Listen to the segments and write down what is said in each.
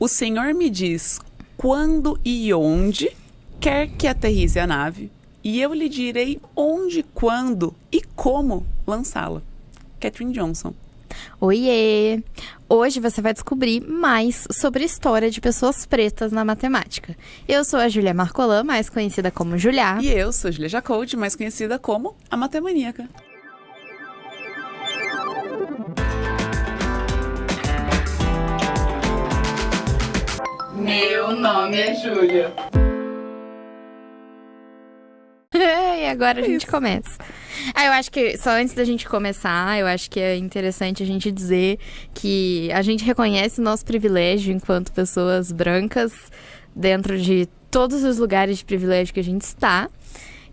O Senhor me diz quando e onde quer que aterrize a nave, e eu lhe direi onde, quando e como lançá-la. Katherine Johnson. Oiê! Hoje você vai descobrir mais sobre a história de pessoas pretas na matemática. Eu sou a Júlia Marcolan, mais conhecida como Julia. E eu sou a Júlia Jacob, mais conhecida como a Matemaníaca. Meu nome é Júlia. E agora a gente começa. Eu acho que, só antes da gente começar, eu acho que é interessante a gente dizer que a gente reconhece o nosso privilégio enquanto pessoas brancas dentro de todos os lugares de privilégio que a gente está.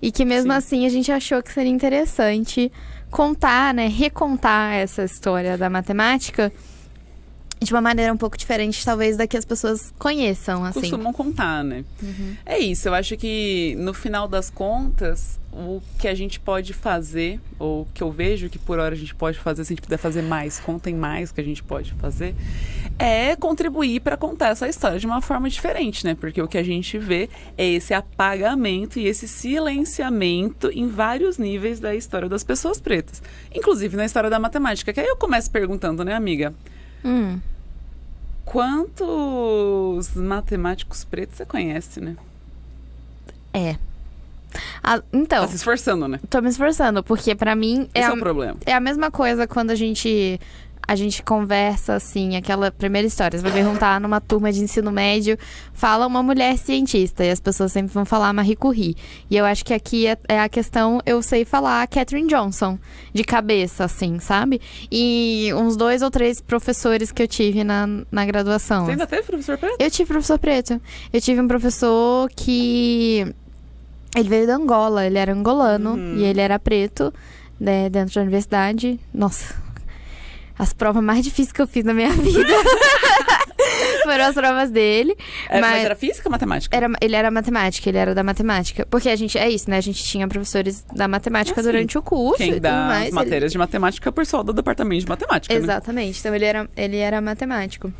E que mesmo assim a gente achou que seria interessante contar, né, recontar essa história da matemática de uma maneira um pouco diferente, talvez, da que as pessoas conheçam, assim. Costumam contar, né? Uhum. É isso, eu acho que no final das contas, o que a gente pode fazer, ou que eu vejo que por hora a gente pode fazer, se a gente puder fazer mais, contem mais que a gente pode fazer, é contribuir para contar essa história de uma forma diferente, né? Porque o que a gente vê é esse apagamento e esse silenciamento em vários níveis da história das pessoas pretas. Inclusive na história da matemática, que aí eu começo perguntando, né, amiga? Quantos matemáticos pretos você conhece, né? Então... Tá se esforçando, né? Tô me esforçando, porque pra mim... Esse é o problema. É a mesma coisa quando a gente conversa, assim, aquela primeira história. Você vai perguntar numa turma de ensino médio, fala uma mulher cientista, e as pessoas sempre vão falar Marie Curie. E eu acho que aqui é a questão, eu sei falar Katherine Johnson, de cabeça, assim, sabe? E uns 2 ou 3 professores que eu tive na graduação. Você ainda teve professor preto? Eu tive professor preto. Eu tive um professor que... Ele veio da Angola, ele era angolano, e ele era preto, né, dentro da universidade. Nossa... As provas mais difíceis que eu fiz na minha vida foram as provas dele. Mas era física ou matemática? Ele era matemática, ele era da matemática. Porque a gente, é isso, né? A gente tinha professores da matemática durante o curso. Quem e dá tudo mais, as matérias de matemática é o pessoal do departamento de matemática, Exatamente. Né? Então ele era matemático.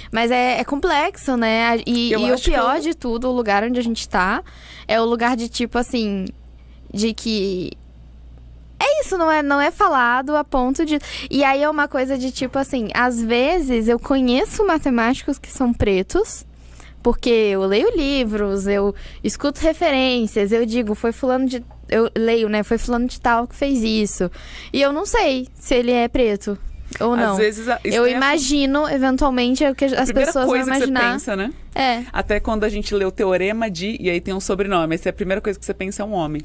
Mas é complexo, né? E o pior de tudo, o lugar onde a gente tá, é o lugar de tipo assim, de que... É isso, não é falado a ponto de... E aí é uma coisa de tipo assim, às vezes eu conheço matemáticos que são pretos, porque eu leio livros, eu escuto referências, eu digo, foi fulano de... Eu leio, né? Foi fulano de tal que fez isso. E eu não sei se ele é preto ou não. Às vezes... Eu imagino, eventualmente, o que as pessoas vão imaginar. A primeira coisa que você pensa, né? Até quando a gente lê o Teorema de... E aí tem um sobrenome. Essa é a primeira coisa que você pensa, é um homem.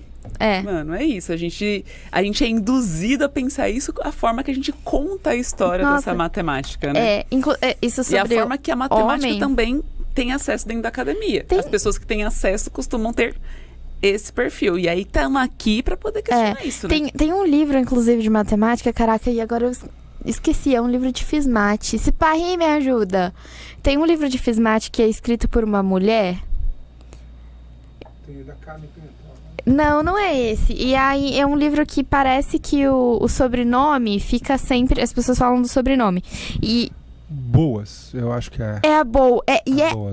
Mano, é isso. A gente é induzido a pensar isso, a forma que a gente conta a história dessa matemática, né? Isso sobre e a forma que a matemática também tem acesso dentro da academia. As pessoas que têm acesso costumam ter esse perfil. E aí estamos aqui para poder questionar isso, né? Tem um livro, inclusive, de matemática, caraca, e agora eu esqueci, é um livro de Fismate. Se Parri me ajuda. Tem um livro de Fismate que é escrito por uma mulher. Tem da Carmen Pimentel. Não é esse. E aí é um livro que parece que o sobrenome fica sempre... As pessoas falam do sobrenome. E... Boas, eu acho que é. É a Boas.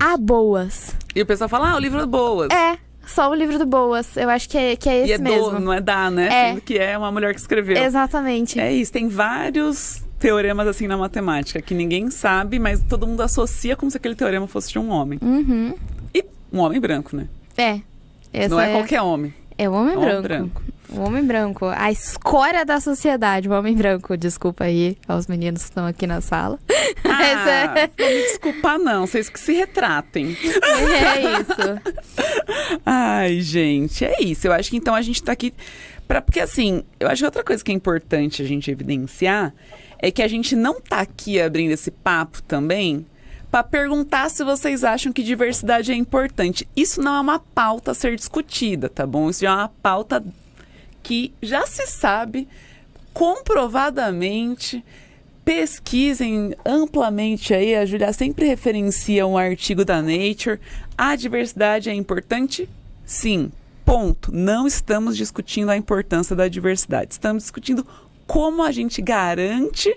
A Boas. E o pessoal fala, o livro do Boas. Só o livro do Boas. Eu acho que é esse mesmo. Não é da, né? Sendo que é uma mulher que escreveu. Exatamente. É isso, tem vários teoremas assim na matemática que ninguém sabe, mas todo mundo associa como se aquele teorema fosse de um homem. E um homem branco, né? Não é qualquer homem. É o homem branco. O homem branco. A escória da sociedade. O homem branco. Desculpa aí aos meninos que estão aqui na sala. Não me desculpar não. Vocês que se retratem. É isso. Ai, gente. É isso. Eu acho que então a gente tá aqui... Porque assim, eu acho que outra coisa que é importante a gente evidenciar é que a gente não tá aqui abrindo esse papo também para perguntar se vocês acham que diversidade é importante. Isso não é uma pauta a ser discutida, tá bom? Isso é uma pauta que já se sabe comprovadamente. Pesquisem amplamente aí. A Júlia sempre referencia um artigo da Nature. A diversidade é importante? Sim. Ponto. Não estamos discutindo a importância da diversidade. Estamos discutindo como a gente garante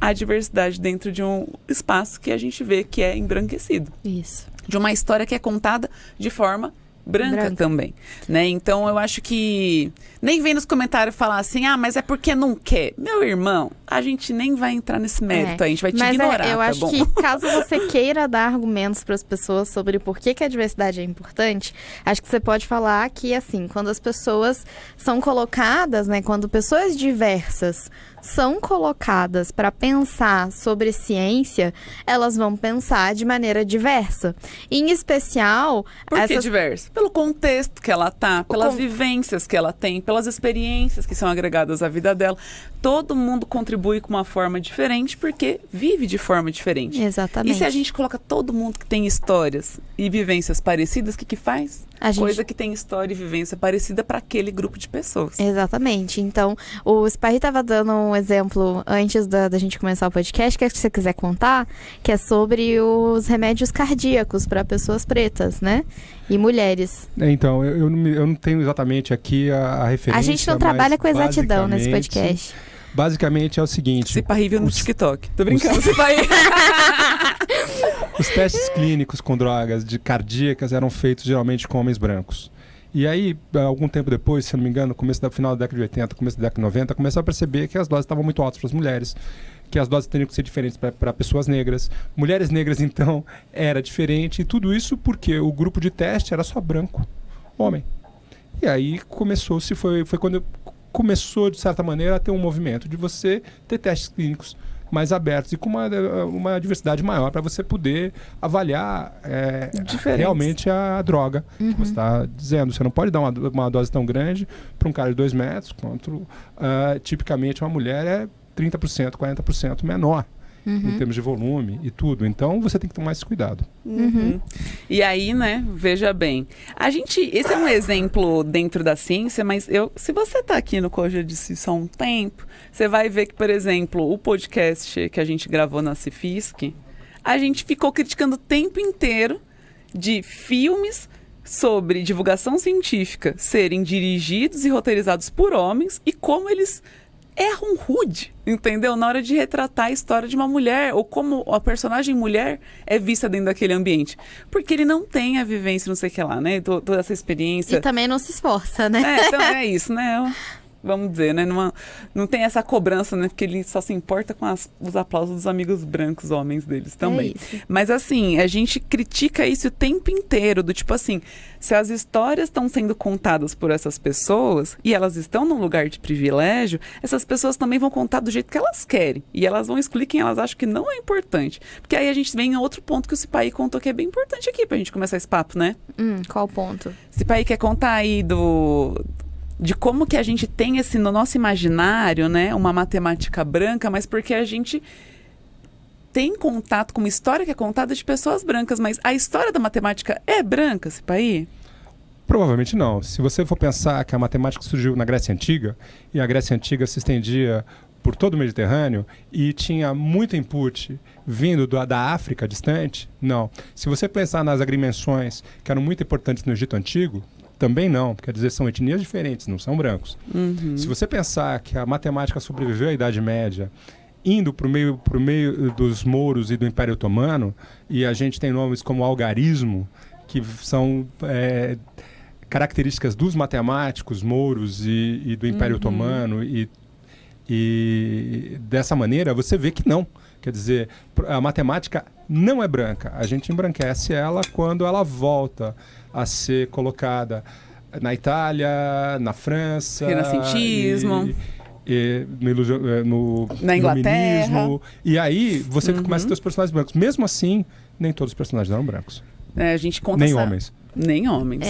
a diversidade dentro de um espaço que a gente vê que é embranquecido. Isso. De uma história que é contada de forma branca também, né? Então eu acho que nem vem nos comentários falar assim, mas é porque não quer. Meu irmão, a gente nem vai entrar nesse mérito, a gente vai te ignorar, eu acho bom? que caso você queira dar argumentos para as pessoas sobre por que a diversidade é importante, acho que você pode falar que, assim, quando as pessoas são colocadas, né, quando pessoas diversas são colocadas para pensar sobre ciência, elas vão pensar de maneira diversa. Em especial... Por que diversa? Pelo contexto que ela tá, pelas vivências que ela tem, pelas experiências que são agregadas à vida dela. Todo mundo contribui com uma forma diferente porque vive de forma diferente. Exatamente. E se a gente coloca todo mundo que tem histórias e vivências parecidas, o que faz? Coisa que tem história e vivência parecida para aquele grupo de pessoas. Exatamente. Então, o Sparri estava dando um exemplo antes da gente começar o podcast, que você quiser contar, que é sobre os remédios cardíacos para pessoas pretas, né? E mulheres. Então, eu não tenho exatamente aqui a referência. A gente não trabalha com exatidão nesse podcast. Basicamente é o seguinte... Ciparri viu no TikTok. Tô brincando, Ciparri. Os testes clínicos com drogas cardíacas eram feitos geralmente com homens brancos. E aí, algum tempo depois, se eu não me engano, final da década de 80, começo da década de 90, começou a perceber que as doses estavam muito altas para as mulheres, que as doses teriam que ser diferentes para pessoas negras. Mulheres negras, então, era diferente. E tudo isso porque o grupo de teste era só branco, homem. E aí foi quando começou, de certa maneira, a ter um movimento de você ter testes clínicos mais abertos e com uma diversidade maior para você poder avaliar realmente a droga que você está dizendo. Você não pode dar uma dose tão grande para um cara de 2 metros, quanto tipicamente uma mulher é 30%, 40% menor. Em termos de volume e tudo. Então, você tem que tomar esse cuidado. E aí, né, veja bem. Esse é um exemplo dentro da ciência, mas se você está aqui no Correio de Ciência há um tempo, você vai ver que, por exemplo, o podcast que a gente gravou na Cifisc, a gente ficou criticando o tempo inteiro de filmes sobre divulgação científica serem dirigidos e roteirizados por homens e como eles erram rude, entendeu? Na hora de retratar a história de uma mulher, ou como a personagem mulher é vista dentro daquele ambiente. Porque ele não tem a vivência, não sei o que lá, né? Toda essa experiência. E também não se esforça, né? Então é isso, né? Vamos dizer, né? Não tem essa cobrança, né? Porque ele só se importa com os aplausos dos amigos brancos, homens deles também. Mas assim, a gente critica isso o tempo inteiro, do tipo assim, se as histórias estão sendo contadas por essas pessoas e elas estão num lugar de privilégio, essas pessoas também vão contar do jeito que elas querem. E elas vão excluir quem elas acham que não é importante. Porque aí a gente vem em outro ponto que o Cipaí contou que é bem importante aqui pra gente começar esse papo, né? Qual ponto? Cipaí quer contar aí de como que a gente tem no nosso imaginário, né, uma matemática branca, mas porque a gente tem contato com uma história que é contada de pessoas brancas, mas a história da matemática é branca, Cipaí? Provavelmente não. Se você for pensar que a matemática surgiu na Grécia Antiga, e a Grécia Antiga se estendia por todo o Mediterrâneo e tinha muito input vindo da África distante, não. Se você pensar nas agrimensões que eram muito importantes no Egito Antigo, também não, quer dizer, são etnias diferentes, não são brancos. Se você pensar que a matemática sobreviveu à Idade Média, indo para o meio dos mouros e do Império Otomano, e a gente tem nomes como algarismo, que são características dos matemáticos mouros e do Império Otomano, e dessa maneira você vê que não. Quer dizer, a matemática não é branca. A gente embranquece ela quando ela volta a ser colocada na Itália, na França... Renascentismo... na Inglaterra. Iluminismo. E aí você começa a ter os personagens brancos. Mesmo assim, nem todos os personagens eram brancos. A gente conta nem homens. Nem homens.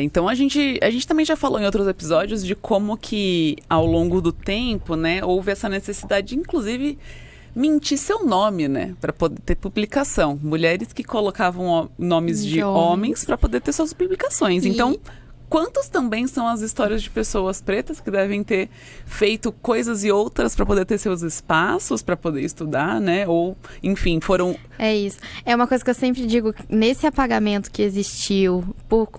Então a gente também já falou em outros episódios de como que ao longo do tempo, né, houve essa necessidade de, inclusive, mentir seu nome, né, para poder ter publicação. Mulheres que colocavam nomes de homens para poder ter suas publicações. Então, quantos também são as histórias de pessoas pretas que devem ter feito coisas e outras para poder ter seus espaços, para poder estudar, né? Ou, enfim, foram... É isso. É uma coisa que eu sempre digo, nesse apagamento que existiu,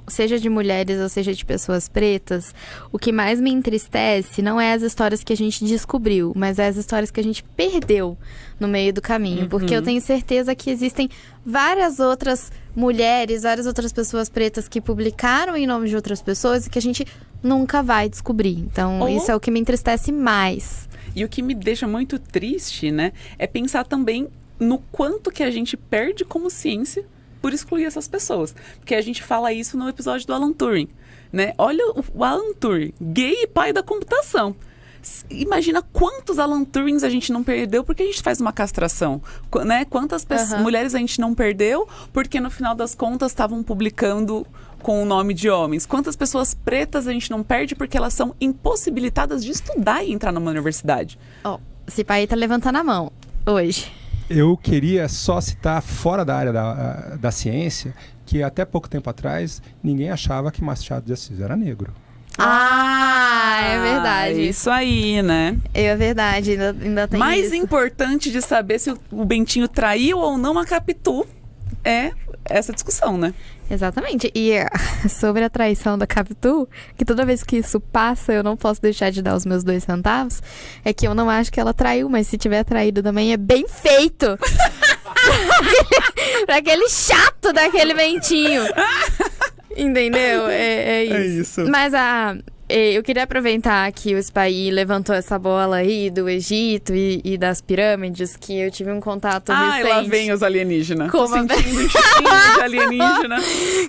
seja de mulheres ou seja de pessoas pretas, o que mais me entristece não é as histórias que a gente descobriu, mas é as histórias que a gente perdeu no meio do caminho. Porque eu tenho certeza que existem várias outras mulheres, várias outras pessoas pretas que publicaram em nome de outras pessoas e que a gente nunca vai descobrir. Então, isso é o que me entristece mais. E o que me deixa muito triste, né, é pensar também no quanto que a gente perde como ciência por excluir essas pessoas. Porque a gente fala isso no episódio do Alan Turing, né? Olha o Alan Turing, gay e pai da computação. Imagina quantos Alan Turings a gente não perdeu porque a gente faz uma castração, né? Quantas mulheres a gente não perdeu porque no final das contas estavam publicando com o nome de homens. Quantas pessoas pretas a gente não perde porque elas são impossibilitadas de estudar e entrar numa universidade. Esse pai tá levantando a mão hoje. Eu queria só citar, fora da área da ciência, que até pouco tempo atrás ninguém achava que Machado de Assis era negro. É verdade. Isso aí, né? É verdade, ainda tem Mais isso. importante de saber se o Bentinho traiu ou não a Capitu é essa discussão, né? Exatamente. E sobre a traição da Capitu, que toda vez que isso passa, eu não posso deixar de dar os meus 2 centavos, é que eu não acho que ela traiu, mas se tiver traído também é bem feito. Pra aquele chato daquele Bentinho. Entendeu? É isso. É isso. Mas eu queria aproveitar que o Spy levantou essa bola aí do Egito e das pirâmides, que eu tive um contato recente. Lá vem os alienígenas. Com Tô sentindo um cheirinho de alienígena.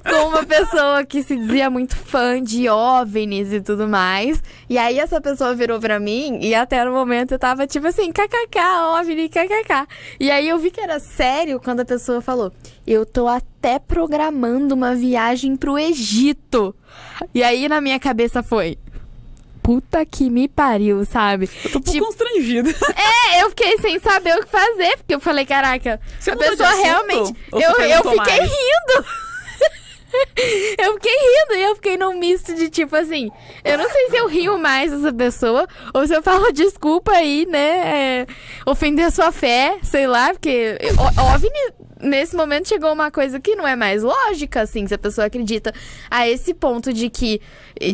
Com uma pessoa que se dizia muito fã de OVNIs e tudo mais. E aí essa pessoa virou pra mim e até no momento eu tava tipo assim, kkk, OVNI, kkk. E aí eu vi que era sério quando a pessoa falou, eu tô até programando uma viagem pro Egito. E aí na minha cabeça foi, puta que me pariu, sabe? Eu tô um pouco constrangida. Eu fiquei sem saber o que fazer, porque eu falei, caraca, Você a pessoa realmente... Eu fiquei rindo. Eu fiquei rindo e eu fiquei num misto de tipo assim, eu não sei se eu rio mais dessa pessoa ou se eu falo desculpa aí, né, ofender a sua fé, sei lá, porque OVNI nesse momento chegou uma coisa que não é mais lógica, assim, se a pessoa acredita a esse ponto de que...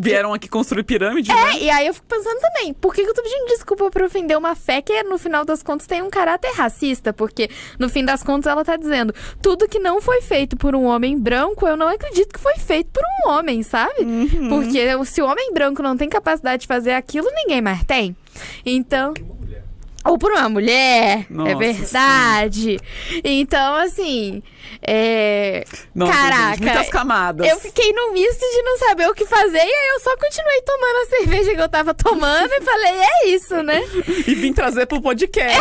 Vieram aqui construir pirâmide, né? E aí eu fico pensando também, por que eu tô pedindo desculpa por ofender uma fé que, no final das contas, tem um caráter racista? Porque, no fim das contas, ela tá dizendo, tudo que não foi feito por um homem branco, eu não acredito que foi feito por um homem, sabe? Porque se o homem branco não tem capacidade de fazer aquilo, ninguém mais tem. Então... Ou por uma mulher, Nossa, é verdade. Sim. Então, assim, Nossa, caraca, gente, muitas camadas. Eu fiquei no misto de não saber o que fazer, e aí eu só continuei tomando a cerveja que eu tava tomando e falei, é isso, né? E vim trazer pro podcast.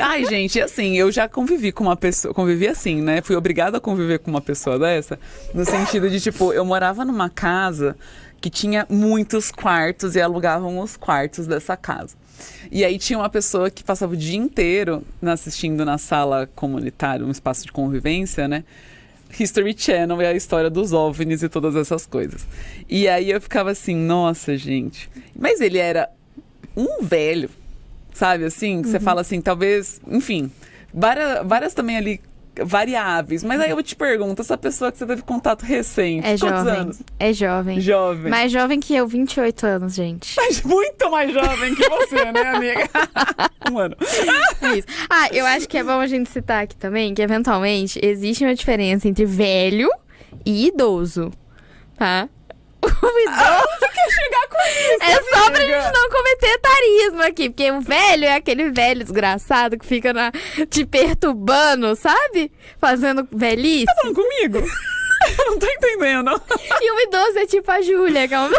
Ai, gente, assim, eu já convivi com uma pessoa, convivi assim, né? Fui obrigada a conviver com uma pessoa dessa, no sentido de, tipo, eu morava numa casa que tinha muitos quartos e alugavam os quartos dessa casa. E aí tinha uma pessoa que passava o dia inteiro assistindo na sala comunitária, um espaço de convivência, né? History Channel e a história dos OVNIs e todas essas coisas. E aí eu ficava assim, nossa, gente. Mas ele era um velho, sabe assim? Que você fala assim, talvez, enfim, várias também ali variáveis. Mas aí eu te pergunto, essa pessoa que você teve contato recente, é quantos jovem, anos? É jovem. Jovem. Mais jovem que eu, 28 anos, gente. Mas muito mais jovem que você, né, amiga? Um ano. É isso. Eu acho que é bom a gente citar aqui também que, eventualmente, existe uma diferença entre velho e idoso, tá? O idoso... Você quer chegar com isso, É só amiga? pra gente não cometer etarismo aqui, porque o velho é aquele velho desgraçado que fica te perturbando, sabe? Fazendo velhice. Tá falando comigo? Eu não tô entendendo. E o idoso é tipo a Júlia, que é uma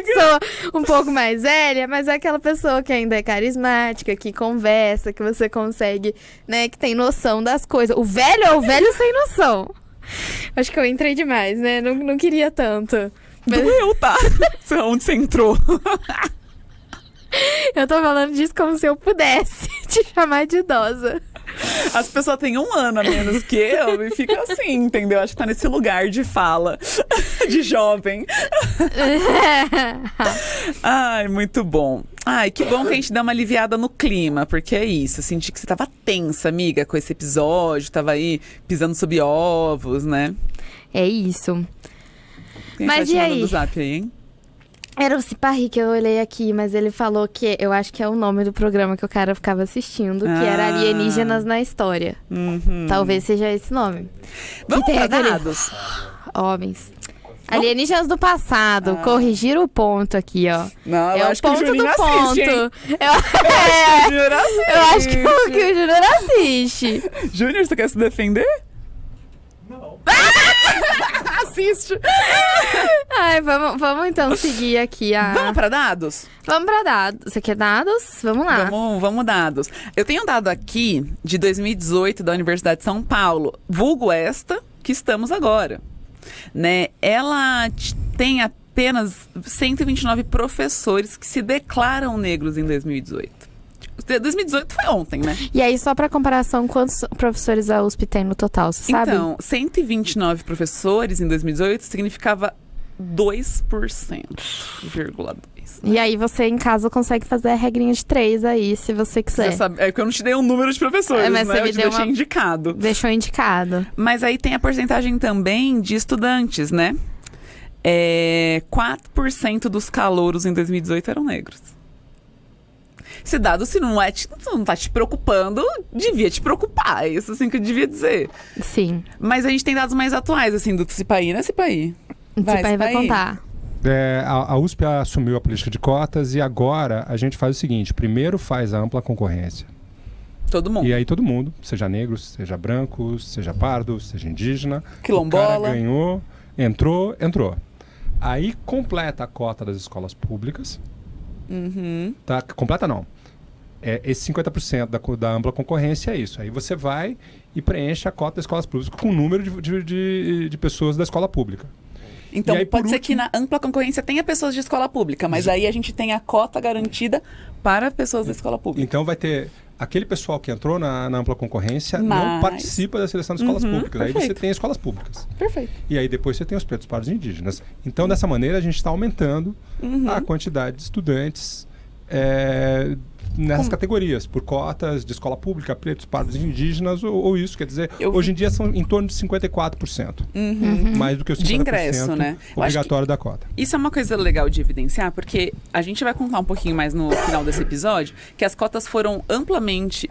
pessoa um pouco mais velha, mas é aquela pessoa que ainda é carismática, que conversa, que você consegue, né, que tem noção das coisas. O velho é o velho sem noção. Acho que eu entrei demais, né? Não queria tanto. Mas... Doeu, tá? Onde você entrou? Eu tô falando disso como se eu pudesse te chamar de idosa. As pessoas têm 1 ano a menos que eu e fica assim, entendeu? Acho que tá nesse lugar de fala, de jovem. Ai, muito bom. Ai, que bom que a gente dá uma aliviada no clima, porque é isso. Eu senti que você tava tensa, amiga, com esse episódio. Tava aí pisando sob ovos, né? É isso. Quem Mas tá te e mandando aí? no zap aí, hein? Era o Ciparri que eu olhei aqui, mas ele falou que... Eu acho que é o nome do programa que o cara ficava assistindo, que era Alienígenas na História. Talvez seja esse nome. Vamos tem pra aquele- dados? Homens. Alienígenas do passado. Corrigir o ponto aqui, ó. Não, eu É o acho que o ponto Juninho do assiste, hein? ponto. Eu acho que Júnior o Júnior assiste. Júnior, você quer se defender? Não. Assiste. Ai, vamos então seguir aqui a... Vamos pra dados? Vamos pra dados. Você quer dados? Vamos lá. Vamos dados. Eu tenho um dado aqui de 2018 da Universidade de São Paulo, vulgo esta que estamos agora. Né? Ela tem apenas 129 professores que se declaram negros em 2018. 2018 foi ontem, né? E aí, só pra comparação, quantos professores a USP tem no total, você sabe? Então, 129 professores em 2018 significava 2,2%. E aí, você em casa consegue fazer a regrinha de 3 aí, se você quiser. Você sabe, é porque eu não te dei um número de professores, Mas né? você me Eu te deu deixei indicado. Deixou indicado. Mas aí tem a porcentagem também de estudantes, né? 4% dos calouros em 2018 eram negros. Esse dado, se não tá te preocupando, devia te preocupar. É isso assim que eu devia dizer. Sim. Mas a gente tem dados mais atuais, assim, do Cipaí, né, Cipaí? Vai Cipaí. contar. A USP assumiu a política de cotas e agora a gente faz o seguinte: primeiro faz a ampla concorrência. Todo mundo. E aí todo mundo, seja negro, seja branco, seja pardo, seja indígena, Quilombola. o cara ganhou, entrou. Aí completa a cota das escolas públicas. Tá? Completa não. Esse 50% da ampla concorrência é isso. Aí você vai e preenche a cota das escolas públicas com o número de pessoas da escola pública. Então, E aí, pode por ser que na ampla concorrência tenha pessoas de escola pública, mas aí a gente tem a cota garantida para pessoas da escola pública. Então vai ter aquele pessoal que entrou na ampla concorrência não Mas- participa da seleção das escolas públicas. Aí você perfeito. tem escolas públicas. Perfeito. E aí depois você tem os pretos, pardos e indígenas. Então, dessa maneira, a gente está aumentando a quantidade de estudantes nessas categorias, por cotas de escola pública, pretos, pardos e indígenas, ou isso. Quer dizer, hoje em dia são em torno de 54%. Mais do que os 50% De ingresso, né? Eu acho obrigatório da cota. Isso é uma coisa legal de evidenciar, porque a gente vai contar um pouquinho mais no final desse episódio, que as cotas foram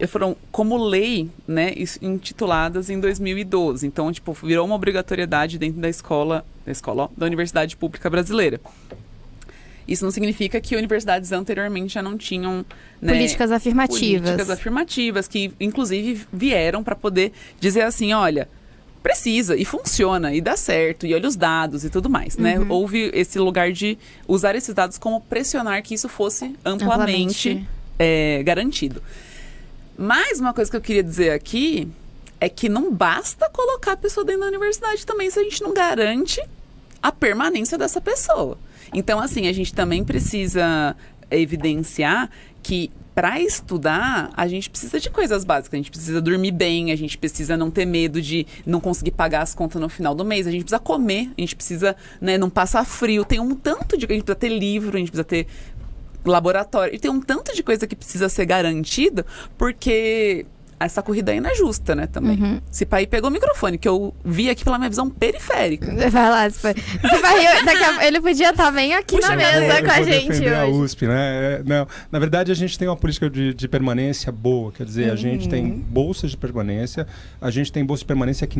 foram como lei, né, intituladas em 2012. Então, tipo, virou uma obrigatoriedade dentro da Universidade Pública Brasileira. Isso não significa que universidades anteriormente já não tinham, né, Políticas afirmativas. políticas afirmativas, que inclusive vieram para poder dizer assim, olha, precisa e funciona e dá certo, e olha os dados e tudo mais, né? Houve esse lugar de usar esses dados como pressionar que isso fosse amplamente garantido. Mas uma coisa que eu queria dizer aqui é que não basta colocar a pessoa dentro da universidade também se a gente não garante a permanência dessa pessoa. Então, assim, a gente também precisa evidenciar que para estudar, a gente precisa de coisas básicas. A gente precisa dormir bem, a gente precisa não ter medo de não conseguir pagar as contas no final do mês. A gente precisa comer, a gente precisa, né, não passar frio. Tem um tanto de... A gente precisa ter livro, a gente precisa ter laboratório. E tem um tanto de coisa que precisa ser garantida, porque essa corrida aí não é justa, né, também. Cipaí pegou o microfone, que eu vi aqui pela minha visão periférica. Vai lá, Cipaí. Ele podia estar bem aqui Puxa na mesa cadeira. com a Eu vou gente defender a hoje. USP, né? Não, na verdade, a gente tem uma política de permanência boa. Quer dizer, a gente tem bolsas de permanência, a gente tem bolsas de permanência que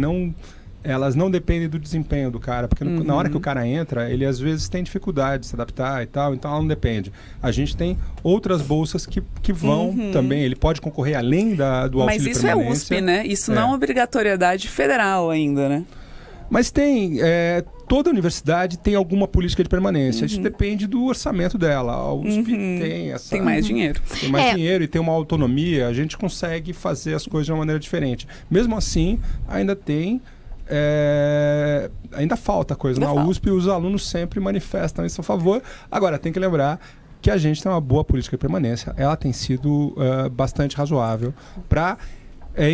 elas não dependem do desempenho do cara, porque na hora que o cara entra, ele às vezes tem dificuldade de se adaptar e tal, então ela não depende. A gente tem outras bolsas que vão também, ele pode concorrer além do auxílio Mas isso é permanência. USP, né? Isso não é uma obrigatoriedade federal ainda, né? Mas tem, toda universidade tem alguma política de permanência, isso depende do orçamento dela. A USP Tem mais dinheiro. Tem mais dinheiro e tem uma autonomia, a gente consegue fazer as coisas de uma maneira diferente. Mesmo assim, ainda tem... ainda falta coisa. Na USP, os alunos sempre manifestam isso a favor. Agora, tem que lembrar que a gente tem uma boa política de permanência. Ela tem sido bastante razoável para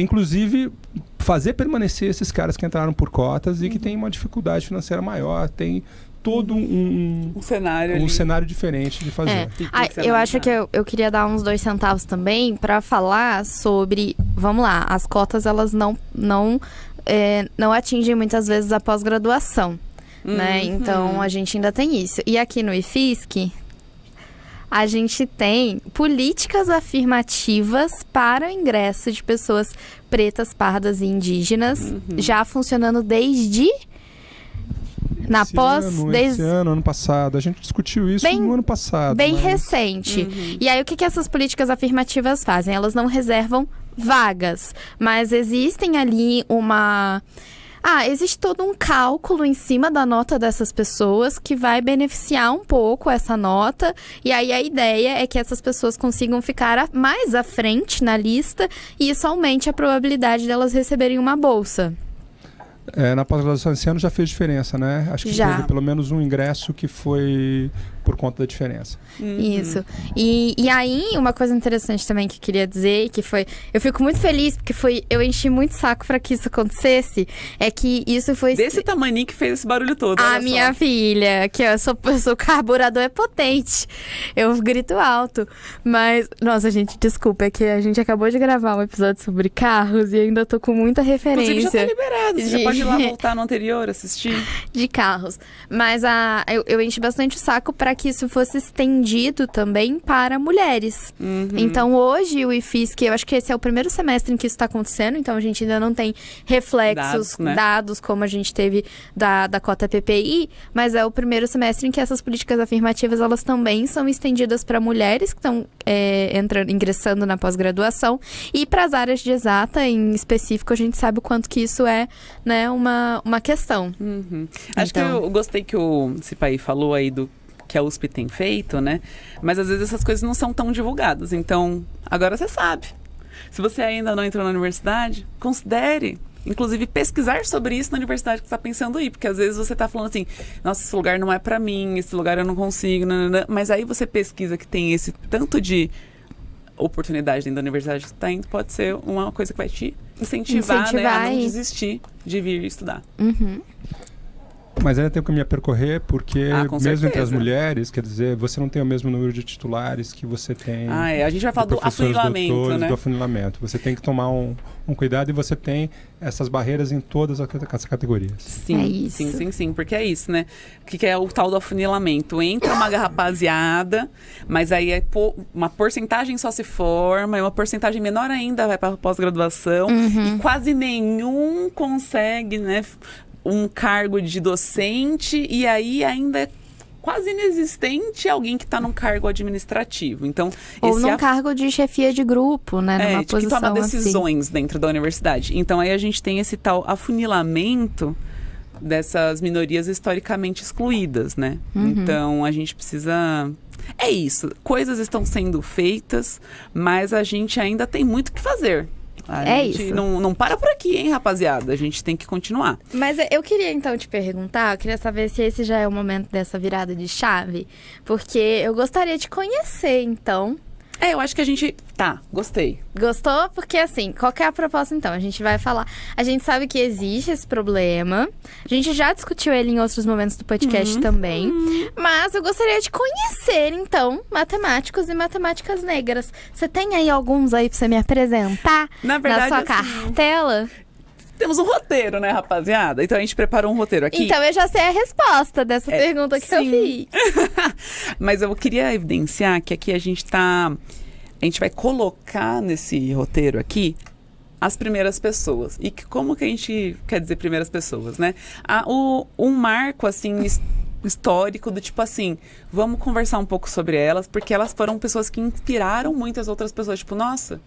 Inclusive, fazer permanecer esses caras que entraram por cotas e que têm uma dificuldade financeira maior, tem todo um cenário diferente de fazer. Eu acho que eu queria dar uns 2 centavos também para falar sobre, vamos lá, as cotas elas não atingem muitas vezes a pós-graduação, né? Então a gente ainda tem isso. E aqui no IFSC a gente tem políticas afirmativas para o ingresso de pessoas pretas, pardas e indígenas, já funcionando desde... Esse ano passado. A gente discutiu isso no ano passado. Bem recente. E aí, o que essas políticas afirmativas fazem? Elas não reservam vagas, mas existem ali existe todo um cálculo em cima da nota dessas pessoas que vai beneficiar um pouco essa nota. E aí a ideia é que essas pessoas consigam ficar mais à frente na lista e isso aumente a probabilidade delas receberem uma bolsa. Na pós-graduação esse ano já fez diferença, né? Acho que teve pelo menos um ingresso que foi por conta da diferença. Isso. E aí, uma coisa interessante também que eu queria dizer, que foi... Eu fico muito feliz, porque eu enchi muito saco pra que isso acontecesse, é que isso foi... Desse tamaninho que fez esse barulho todo. A minha filha, que eu sou carburador é potente. Eu grito alto. Mas, nossa, gente, desculpa, é que a gente acabou de gravar um episódio sobre carros e ainda tô com muita referência. Inclusive, já tá liberado. Você já pode ir lá voltar no anterior, assistir. De carros. Mas eu enchi bastante o saco pra que isso fosse estendido também para mulheres. Então, hoje, o IFSC, eu acho que esse é o primeiro semestre em que isso está acontecendo, então a gente ainda não tem reflexos, dados como a gente teve da cota PPI, mas é o primeiro semestre em que essas políticas afirmativas, elas também são estendidas para mulheres que estão ingressando na pós-graduação e para as áreas de exata, em específico, a gente sabe o quanto que isso é, né, uma questão. Acho que eu gostei que o Cipaí falou aí do que a USP tem feito, né? Mas às vezes essas coisas não são tão divulgadas. Então, agora você sabe. Se você ainda não entrou na universidade, considere, inclusive, pesquisar sobre isso na universidade que você está pensando ir. Porque às vezes você está falando assim, nossa, esse lugar não é para mim, esse lugar eu não consigo, nanana. Mas aí você pesquisa que tem esse tanto de oportunidade dentro da universidade que você está indo, pode ser uma coisa que vai te incentivar, né, a não desistir de vir estudar. Mas ainda tem o caminho a percorrer, porque mesmo certeza. Entre as mulheres, quer dizer, você não tem o mesmo número de titulares que você tem... A gente vai falar do afunilamento, né? Do afunilamento. Você tem que tomar um cuidado e você tem essas barreiras em todas as categorias. Sim, sim, porque é isso, né? O que é o tal do afunilamento? Entra uma rapaziada, mas aí uma porcentagem só se forma, e uma porcentagem menor ainda vai para a pós-graduação, e quase nenhum consegue, né, um cargo de docente, e aí ainda é quase inexistente alguém que está num cargo administrativo. Então, ou num cargo de chefia de grupo, né? Numa posição que toma decisões assim dentro da universidade. Então, aí a gente tem esse tal afunilamento dessas minorias historicamente excluídas, né? Então, a gente precisa... É isso. Coisas estão sendo feitas, mas a gente ainda tem muito o que fazer. A gente isso. Não para por aqui, hein, rapaziada? A gente tem que continuar. Mas eu queria, então, te perguntar, eu queria saber se esse já é o momento dessa virada de chave, porque eu gostaria de conhecer, então... Eu acho que a gente... Tá, gostei. Gostou? Porque, assim, qual que é a proposta, então? A gente vai falar... A gente sabe que existe esse problema. A gente já discutiu ele em outros momentos do podcast também. Mas eu gostaria de conhecer, então, matemáticos e matemáticas negras. Você tem aí alguns aí pra você me apresentar? Na verdade, sua cartela? Temos um roteiro, né, rapaziada? Então, a gente preparou um roteiro aqui. Então, eu já sei a resposta dessa pergunta que eu fiz. Mas eu queria evidenciar que aqui a gente vai colocar nesse roteiro aqui as primeiras pessoas. E como que a gente quer dizer primeiras pessoas, né? Um marco, assim, histórico do tipo assim, vamos conversar um pouco sobre elas, porque elas foram pessoas que inspiraram muitas outras pessoas. Tipo, nossa...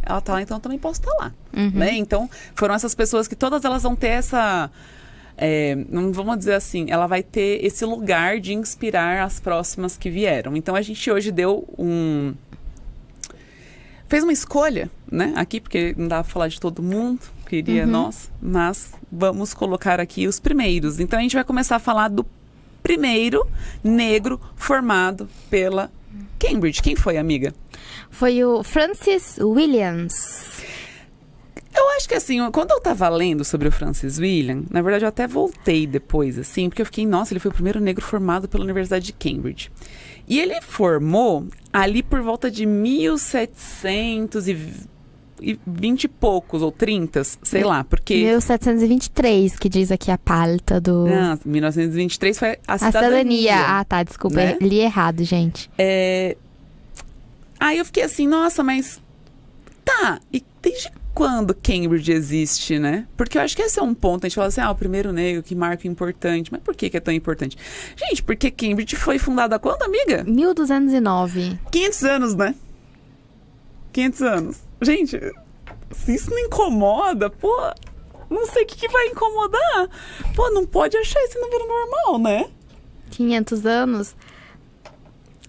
Ela tá lá, então eu também posso estar lá. Né? Então, foram essas pessoas que todas elas vão ter essa... não vamos dizer assim, ela vai ter esse lugar de inspirar as próximas que vieram. Então, a gente hoje fez uma escolha, né? Aqui, porque não dá pra falar de todo mundo, queria nós, mas vamos colocar aqui os primeiros. Então, a gente vai começar a falar do primeiro negro formado pela Cambridge. Quem foi, amiga? Foi o Francis Williams. Eu acho que assim, quando eu tava lendo sobre o Francis William, na verdade eu até voltei depois, assim, porque eu fiquei, nossa, ele foi o primeiro negro formado pela Universidade de Cambridge. E ele formou ali por volta de 1720 e poucos, ou 30, sei lá, porque... 1723, que diz aqui a pauta do... Não, 1923 foi a cidadania. Ah, tá, desculpa, né? Li errado, gente. Aí eu fiquei assim, nossa, mas... Tá, e desde quando Cambridge existe, né? Porque eu acho que esse é um ponto. A gente fala assim, o primeiro negro, que marco importante. Mas por que é tão importante? Gente, porque Cambridge foi fundada quando, amiga? 1209. 500 anos, né? 500 anos. Gente, se isso não incomoda, pô, não sei o que vai incomodar. Pô, não pode achar esse número normal, né? 500 anos?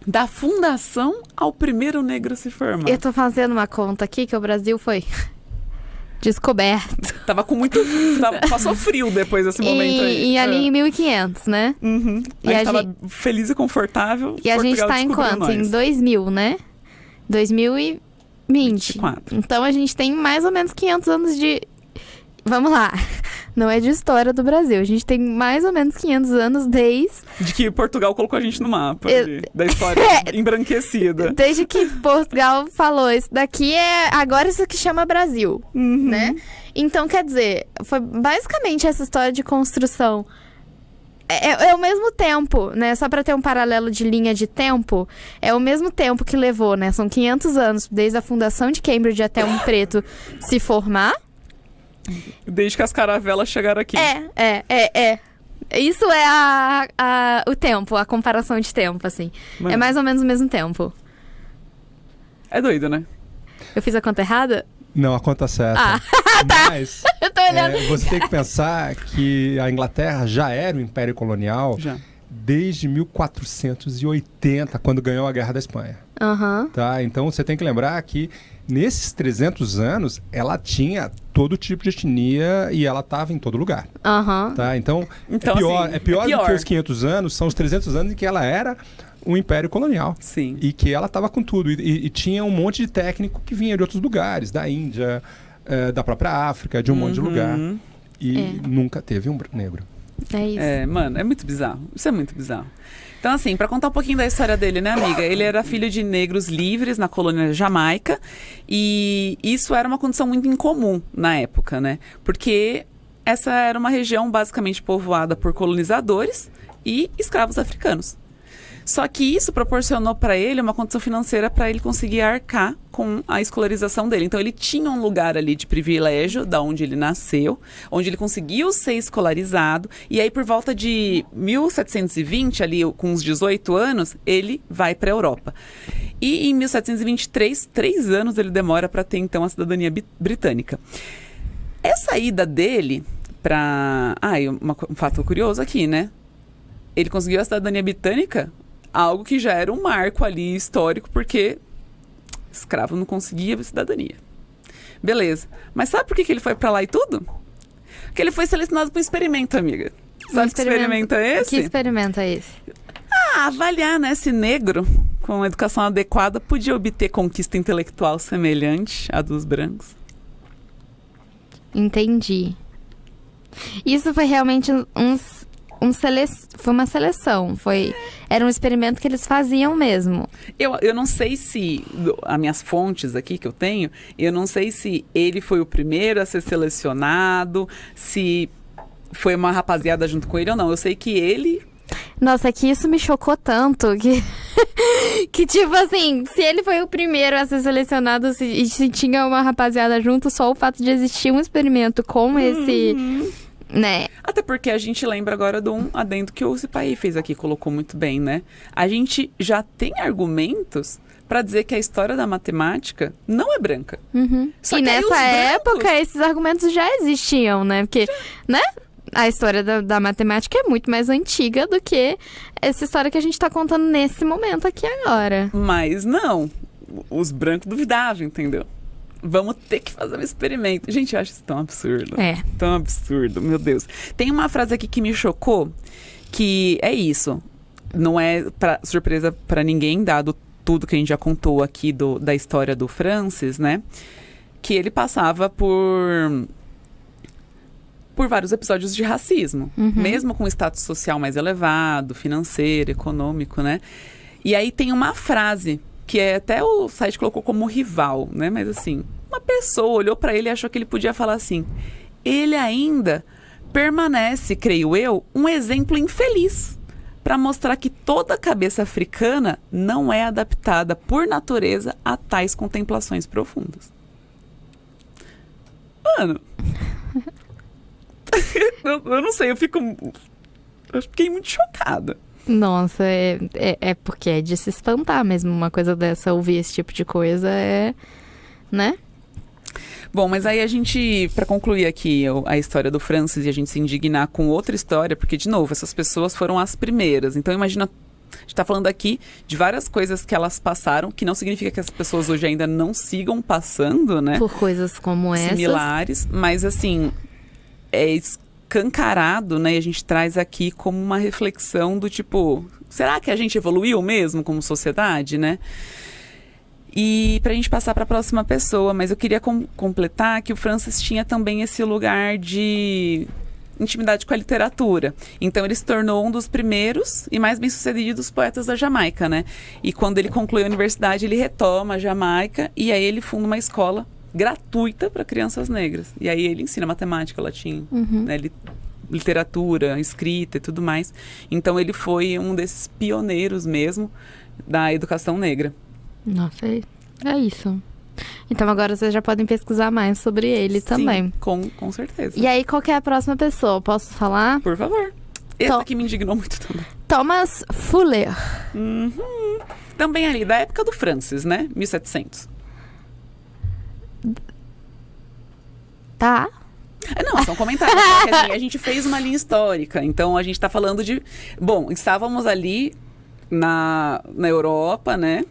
Da fundação ao primeiro negro se formar. Eu tô fazendo uma conta aqui que o Brasil foi descoberto. Tava com muito... Passou frio depois desse momento aí. E ali em 1500, né? Uhum. E a gente tava feliz e confortável. E a gente tá em quanto? Nós. Em 2000, né? 2020. 24. Então a gente tem mais ou menos 500 anos de... Vamos lá. Não é de história do Brasil. A gente tem mais ou menos 500 anos desde... De que Portugal colocou a gente no mapa da história embranquecida. Desde que Portugal falou, isso daqui é... Agora isso que chama Brasil, né? Então, quer dizer, foi basicamente essa história de construção. É o mesmo tempo, né? Só para ter um paralelo de linha de tempo, é o mesmo tempo que levou, né? São 500 anos, desde a fundação de Cambridge até um preto se formar. Desde que as caravelas chegaram aqui. Isso é o tempo, a comparação de tempo, assim. Mano. É mais ou menos o mesmo tempo. É doido, né? Eu fiz a conta errada? Não, a conta certa. Tá. Mas Eu tô olhando. você tem que pensar que a Inglaterra já era um império colonial Já. desde 1480, quando ganhou a Guerra da Espanha. Aham. Tá? Então você tem que lembrar que nesses 300 anos ela tinha todo tipo de etnia e ela estava em todo lugar. Aham. Tá? Então assim, é pior do que os 500 anos, são os 300 anos em que ela era um império colonial. Sim. E que ela estava com tudo. E tinha um monte de técnico que vinha de outros lugares, da Índia, da própria África, de um monte de lugar. E nunca teve um negro. É isso. Mano, é muito bizarro. Isso é muito bizarro. Então, assim, pra contar um pouquinho da história dele, né, amiga? Ele era filho de negros livres na colônia Jamaica. E isso era uma condição muito incomum na época, né? Porque essa era uma região basicamente povoada por colonizadores e escravos africanos. Só que isso proporcionou para ele uma condição financeira para ele conseguir arcar com a escolarização dele. Então ele tinha um lugar ali de privilégio, da onde ele nasceu, onde ele conseguiu ser escolarizado. E aí por volta de 1720, ali com uns 18 anos, ele vai para a Europa. E em 1723, 3 anos ele demora para ter então a cidadania britânica. Essa ida dele para... um fato curioso aqui, né? Ele conseguiu a cidadania britânica, algo que já era um marco ali histórico, porque escravo não conseguia cidadania. Beleza. Mas sabe por que ele foi pra lá e tudo? Porque ele foi selecionado para um experimento, amiga. Sabe que experimento é esse? Que experimento é esse? Avaliar, né, se negro, com educação adequada, podia obter conquista intelectual semelhante à dos brancos. Entendi. Isso foi realmente foi uma seleção, era um experimento que eles faziam mesmo. Eu não sei se, as minhas fontes aqui que eu tenho, eu não sei se ele foi o primeiro a ser selecionado, se foi uma rapaziada junto com ele ou não. Eu sei que ele... Nossa, é que isso me chocou tanto, que tipo assim, se ele foi o primeiro a ser selecionado e se tinha uma rapaziada junto, só o fato de existir um experimento com esse... Né? Até porque a gente lembra agora de um adendo que o Cipaí fez aqui, colocou muito bem, né? A gente já tem argumentos para dizer que a história da matemática não é branca. E nessa época, esses argumentos já existiam, né? Porque, né? A história da matemática é muito mais antiga do que essa história que a gente tá contando nesse momento aqui agora. Mas não, os brancos duvidavam, entendeu? Vamos ter que fazer um experimento. Gente, eu acho isso tão absurdo. Tão absurdo, meu Deus. Tem uma frase aqui que me chocou, que é isso. Não é surpresa para ninguém, dado tudo que a gente já contou aqui da história do Francis, né? que ele passava por vários episódios de racismo, mesmo com status social mais elevado, financeiro, econômico, né? E aí tem uma frase que até o site colocou como rival, né? Mas assim, uma pessoa olhou para ele e achou que ele podia falar assim: ele ainda permanece, creio eu, um exemplo infeliz para mostrar que toda cabeça africana não é adaptada por natureza a tais contemplações profundas. Mano, eu não sei, eu fiquei muito chocada. Nossa, é porque é de se espantar mesmo uma coisa dessa, ouvir esse tipo de coisa, né? Bom, mas aí a gente, para concluir aqui a história do Francis e a gente se indignar com outra história, porque, de novo, essas pessoas foram as primeiras. Então, imagina, a gente está falando aqui de várias coisas que elas passaram, que não significa que as pessoas hoje ainda não sigam passando, né? Por coisas como essas. Similares, mas, assim, é escancarado, né? E a gente traz aqui como uma reflexão do tipo, será que a gente evoluiu mesmo como sociedade, né? E pra gente passar para a próxima pessoa, mas eu queria completar que o Francis tinha também esse lugar de intimidade com a literatura. Então ele se tornou um dos primeiros e mais bem-sucedidos poetas da Jamaica, né? E quando ele conclui a universidade, ele retoma a Jamaica e aí ele funda uma escola gratuita para crianças negras. E aí ele ensina matemática, latim, né? Literatura, escrita e tudo mais. Então ele foi um desses pioneiros mesmo da educação negra. Nossa, é isso. Então agora vocês já podem pesquisar mais sobre ele também. Com certeza. E aí, qual que é a próxima pessoa? Posso falar? Por favor. Esse aqui me indignou muito também. Thomas Fuller. Também ali, da época do Francis, né? 1700. Tá. Não, são comentários. Porque, assim, a gente fez uma linha histórica. Então, a gente está falando de... Bom, estávamos ali na Europa, né?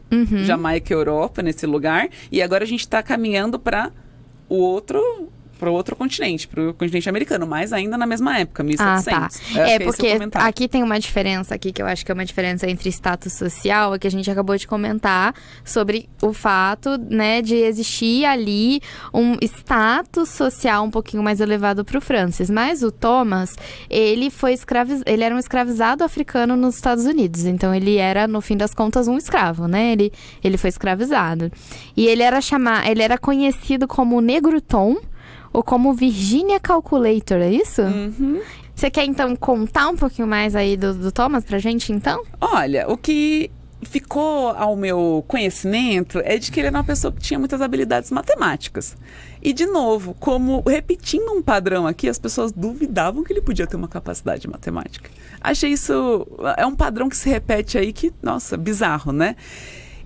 Jamaica e Europa, nesse lugar. E agora a gente está caminhando para o outro continente, para o continente americano, mas ainda na mesma época, 1700. Tá. Porque aqui tem uma diferença aqui, que eu acho que é uma diferença entre status social, que a gente acabou de comentar, sobre o fato, né, de existir ali um status social um pouquinho mais elevado para o Francis. Mas o Thomas, ele era um escravizado africano nos Estados Unidos, então ele era, no fim das contas, um escravo, né? Ele foi escravizado. E ele era conhecido como Negro Tom, ou como Virginia Calculator, é isso? Você quer, então, contar um pouquinho mais aí do Thomas pra gente, então? Olha, o que ficou ao meu conhecimento é de que ele era uma pessoa que tinha muitas habilidades matemáticas. E, de novo, como repetindo um padrão aqui, as pessoas duvidavam que ele podia ter uma capacidade matemática. Achei isso... É um padrão que se repete aí que, nossa, bizarro, né?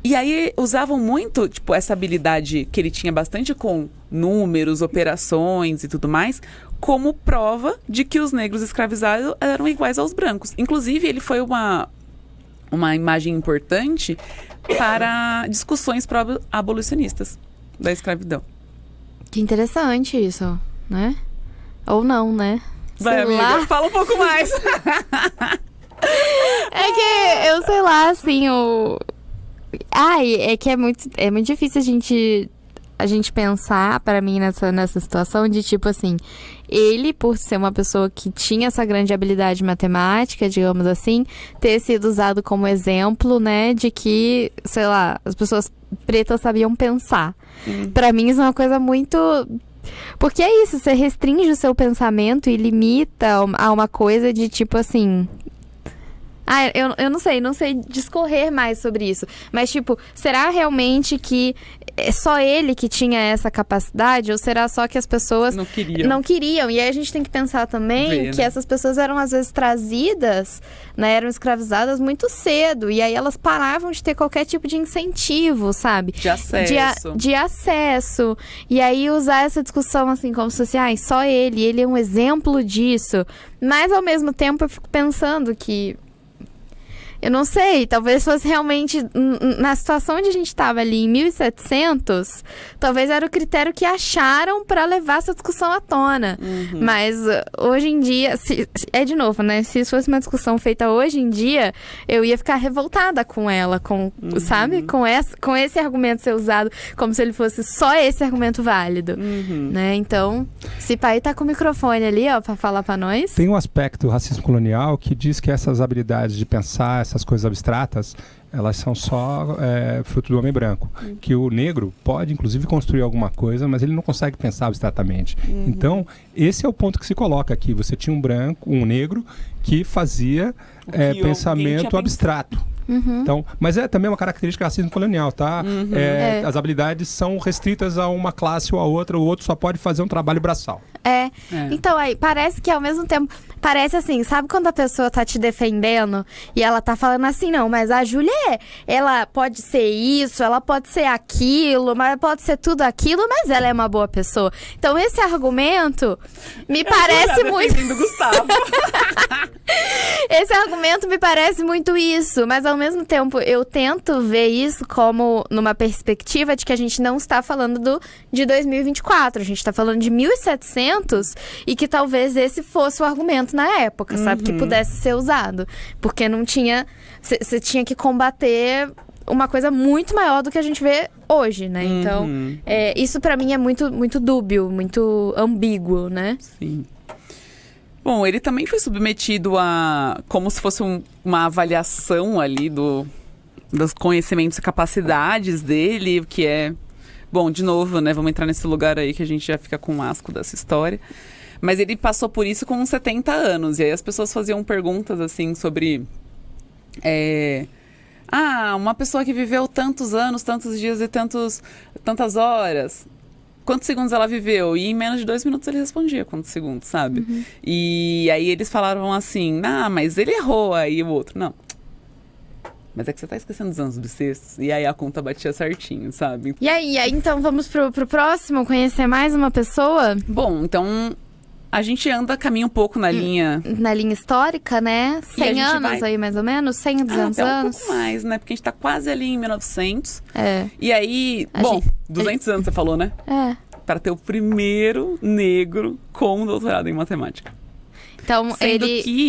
E aí usavam muito, tipo, essa habilidade que ele tinha bastante com números, operações e tudo mais, como prova de que os negros escravizados eram iguais aos brancos. Inclusive, ele foi uma imagem importante para discussões abolicionistas da escravidão. Que interessante isso, né? Ou não, né? Vai, amiga, fala um pouco mais. É que eu sei lá, assim, é que é muito difícil a gente pensar, pra mim, nessa situação de, tipo assim, ele, por ser uma pessoa que tinha essa grande habilidade matemática, digamos assim, ter sido usado como exemplo, né, de que, sei lá, as pessoas pretas sabiam pensar. Pra mim, isso é uma coisa muito... Porque é isso, você restringe o seu pensamento e limita a uma coisa de, tipo assim... eu não sei discorrer mais sobre isso. Mas, tipo, será realmente que é só ele que tinha essa capacidade? Ou será só que as pessoas não queriam? E aí a gente tem que pensar também que essas pessoas eram, às vezes, trazidas, né? Eram escravizadas muito cedo. E aí elas paravam de ter qualquer tipo de incentivo, sabe? De acesso. De acesso. E aí usar essa discussão, assim, como se fosse, só ele é um exemplo disso. Mas, ao mesmo tempo, eu fico pensando que... Eu não sei, talvez fosse realmente, na situação onde a gente estava ali, em 1700, talvez era o critério que acharam para levar essa discussão à tona. Mas hoje em dia, de novo, né? Se isso fosse uma discussão feita hoje em dia, eu ia ficar revoltada com ela, sabe? Com esse argumento ser usado como se ele fosse só esse argumento válido, né? Então, se Pai tá com o microfone ali, ó, para falar para nós. Tem um aspecto do racismo colonial que diz que essas habilidades de pensar essas coisas abstratas, elas são só fruto do homem branco. Que o negro pode, inclusive, construir alguma coisa, mas ele não consegue pensar abstratamente. Então, esse é o ponto que se coloca aqui. Você tinha um negro que fazia pensamento abstrato. Então, mas é também uma característica do racismo colonial, tá? As habilidades são restritas a uma classe ou a outra, o outro só pode fazer um trabalho braçal. Então, aí, parece que ao mesmo tempo, parece assim, sabe quando a pessoa tá te defendendo e ela tá falando assim, não, mas a Júlia, ela pode ser isso, ela pode ser aquilo, mas pode ser tudo aquilo, mas ela é uma boa pessoa. Então, esse argumento me parece muito... Gustavo. Esse argumento me parece muito isso, mas ao mesmo tempo eu tento ver isso como numa perspectiva de que a gente não está falando de 2024, a gente está falando de 1700 e que talvez esse fosse o argumento na época, sabe? Que pudesse ser usado, porque não tinha... Você tinha que combater uma coisa muito maior do que a gente vê hoje, né? Então, isso pra mim é muito, muito dúbio, muito ambíguo, né? Sim. Bom, ele também foi submetido a... como se fosse uma avaliação ali dos conhecimentos e capacidades dele, que é... Bom, de novo, né? Vamos entrar nesse lugar aí que a gente já fica com um asco dessa história. Mas ele passou por isso com uns 70 anos. E aí as pessoas faziam perguntas, assim, sobre... uma pessoa que viveu tantos anos, tantos dias e tantas horas... Quantos segundos ela viveu? E em menos de 2 minutos ele respondia quantos segundos, sabe? E aí eles falaram assim, mas ele errou. Aí o outro, não. Mas é que você tá esquecendo dos anos bissextos. E aí a conta batia certinho, sabe? E aí então vamos pro próximo, conhecer mais uma pessoa? Bom, então a gente caminha um pouco na linha... Na linha histórica, né? 100 anos aí, mais ou menos? 100, 200 anos? Um pouco mais, né? Porque a gente tá quase ali em 1900. É. E aí... 200 anos você falou, né? Para ter o primeiro negro com doutorado em matemática. Então,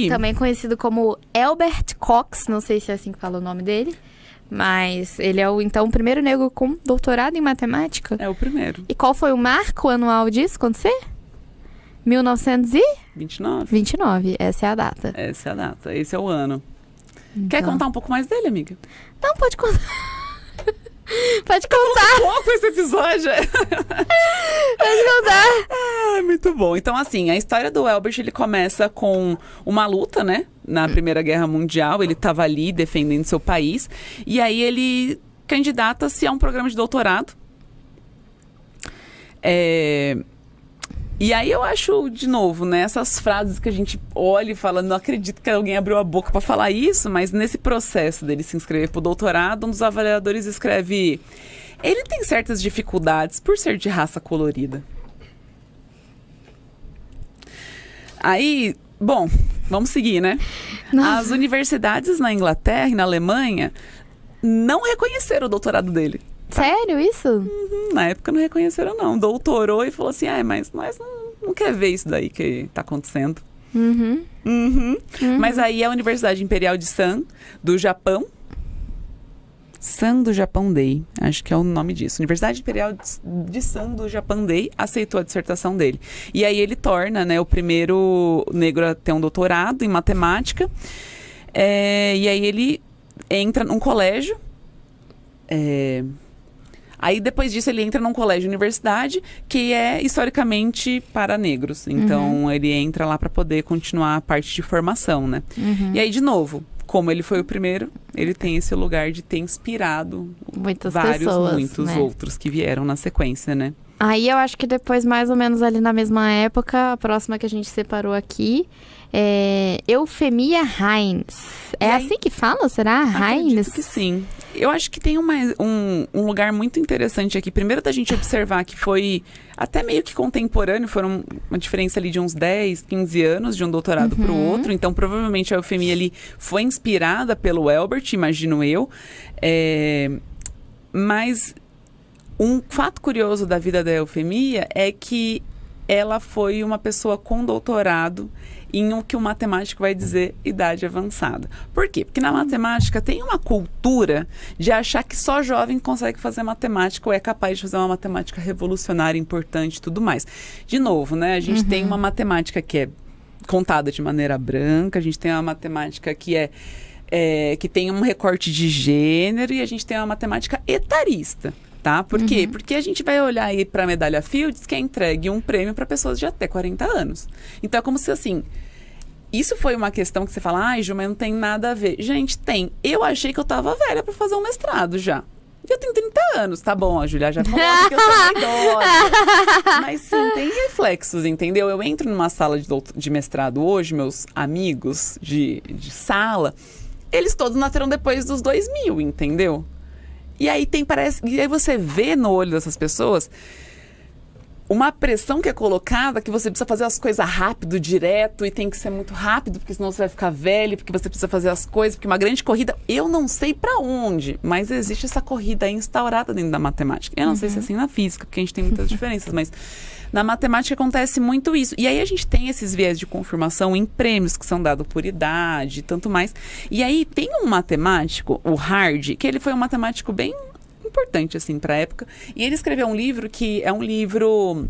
também conhecido como Albert Cox, não sei se é assim que fala o nome dele, mas ele é o primeiro negro com doutorado em matemática. É o primeiro. E qual foi o marco anual disso acontecer? 1929, essa é a data. Essa é a data, esse é o ano. Então... Quer contar um pouco mais dele, amiga? Não, pode contar. Pode contar. Pouco esse episódio. Pode contar. Muito bom. Então, assim, a história do Albert, ele começa com uma luta, né? Na Primeira Guerra Mundial, ele estava ali defendendo seu país. E aí ele candidata-se a um programa de doutorado. E aí eu acho, de novo, né, essas frases que a gente olha e fala, não acredito que alguém abriu a boca para falar isso, mas nesse processo dele se inscrever pro doutorado, um dos avaliadores escreve: ele tem certas dificuldades por ser de raça colorida. Aí, bom, vamos seguir, né? Nossa. As universidades na Inglaterra e na Alemanha não reconheceram o doutorado dele. Sério isso? Na época não reconheceram, não. Doutorou e falou assim, mas nós não quer ver isso daí que tá acontecendo. Mas aí a Universidade Imperial de San, do Japão, San do Japão Day, acho que é o nome disso. Universidade Imperial de San do Japão Day aceitou a dissertação dele. E aí ele torna, né, o primeiro negro a ter um doutorado em matemática. E aí ele entra num colégio. Aí, depois disso, ele entra num colégio universidade que é, historicamente, para negros. Então, ele entra lá para poder continuar a parte de formação, né? E aí, de novo, como ele foi o primeiro, ele tem esse lugar de ter inspirado muitos outros que vieram na sequência, né? Aí eu acho que depois, mais ou menos ali na mesma época, a próxima que a gente separou aqui é Eufemia Heinz. É assim que fala, será? Heinz? Acredito que sim. Eu acho que tem um lugar muito interessante aqui. Primeiro da gente observar que foi até meio que contemporâneo, foram uma diferença ali de uns 10, 15 anos de um doutorado para o outro. Então, provavelmente a Eufemia ali foi inspirada pelo Elbert, imagino eu. Mas um fato curioso da vida da Eufemia é que ela foi uma pessoa com doutorado em o que o matemático vai dizer idade avançada. Por quê? Porque na matemática tem uma cultura de achar que só jovem consegue fazer matemática ou é capaz de fazer uma matemática revolucionária, importante e tudo mais. De novo, né? A gente tem uma matemática que é contada de maneira branca, a gente tem uma matemática que que tem um recorte de gênero e a gente tem uma matemática etarista. Tá? Por quê? Porque a gente vai olhar aí para a medalha Fields, que é entregue um prêmio para pessoas de até 40 anos. Então é como se assim, isso foi uma questão que você fala, ai, Ju, mas não tem nada a ver. Gente, tem. Eu achei que eu tava velha para fazer um mestrado já. Eu tenho 30 anos, tá bom, a Julia já falou que eu sou idosa. Mas sim, tem reflexos, entendeu? Eu entro numa sala de mestrado hoje, meus amigos de sala, eles todos nasceram depois dos 2000, entendeu? E aí e aí você vê no olho dessas pessoas uma pressão que é colocada que você precisa fazer as coisas rápido, direto, e tem que ser muito rápido, porque senão você vai ficar velho, porque você precisa fazer as coisas, porque uma grande corrida, eu não sei pra onde, mas existe essa corrida aí instaurada dentro da matemática. Eu não sei se é assim na física, porque a gente tem muitas diferenças, mas na matemática acontece muito isso. E aí a gente tem esses viés de confirmação em prêmios que são dados por idade e tanto mais. E aí tem um matemático, o Hardy, que ele foi um matemático bem importante, assim, pra época. E ele escreveu um livro que é um livro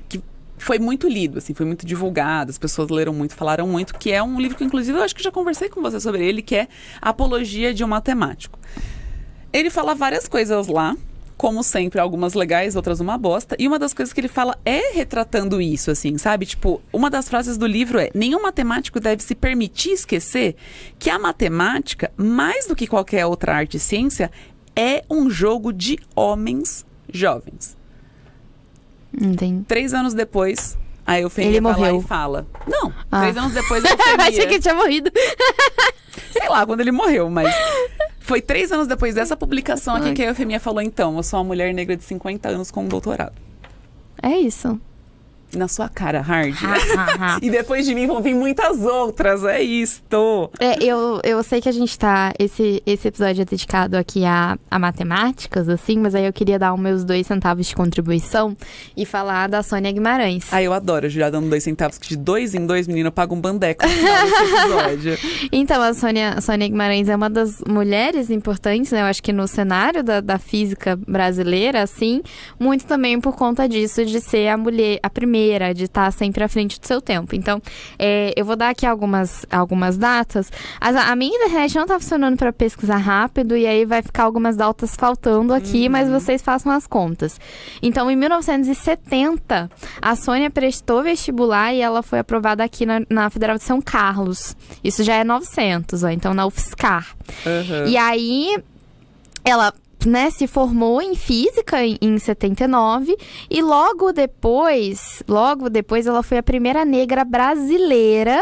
que foi muito lido, assim, foi muito divulgado, as pessoas leram muito, falaram muito, que é um livro que, inclusive, eu acho que já conversei com você sobre ele, que é Apologia de um Matemático. Ele fala várias coisas lá, como sempre, algumas legais, outras uma bosta. E uma das coisas que ele fala é retratando isso, assim, sabe? Tipo, uma das frases do livro é: nenhum matemático deve se permitir esquecer que a matemática, mais do que qualquer outra arte e ciência, é um jogo de homens jovens. Entendi. 3 anos depois, a Eufemia vai lá e fala. Não, 3 anos depois a Eufemia... Achei que ele tinha morrido. Sei lá quando ele morreu, mas... Foi 3 anos depois dessa publicação aqui que a Eufemia falou, então, eu sou uma mulher negra de 50 anos com um doutorado. É isso. Na sua cara, Hard. E depois de mim vão vir muitas outras, é isto. Eu sei que a gente tá... Esse episódio é dedicado aqui a matemáticas, assim, mas aí eu queria dar os meus 2 centavos de contribuição e falar da Sônia Guimarães. Ah, eu adoro a Julia dando 2 centavos, que de 2 em 2, menino, eu pago um bandeco no final desse episódio. Então, a Sônia Guimarães é uma das mulheres importantes, né? Eu acho que no cenário da física brasileira, assim, muito também por conta disso, de ser a primeira, de estar sempre à frente do seu tempo. Então, eu vou dar aqui algumas datas. A minha internet não tá funcionando para pesquisar rápido, e aí vai ficar algumas datas faltando aqui, mas vocês façam as contas. Então, em 1970, a Sônia prestou vestibular e ela foi aprovada aqui na Federal de São Carlos. Isso já é 900, ó, então na UFSCar. E aí, ela... se formou em física em 79 e logo depois ela foi a primeira negra brasileira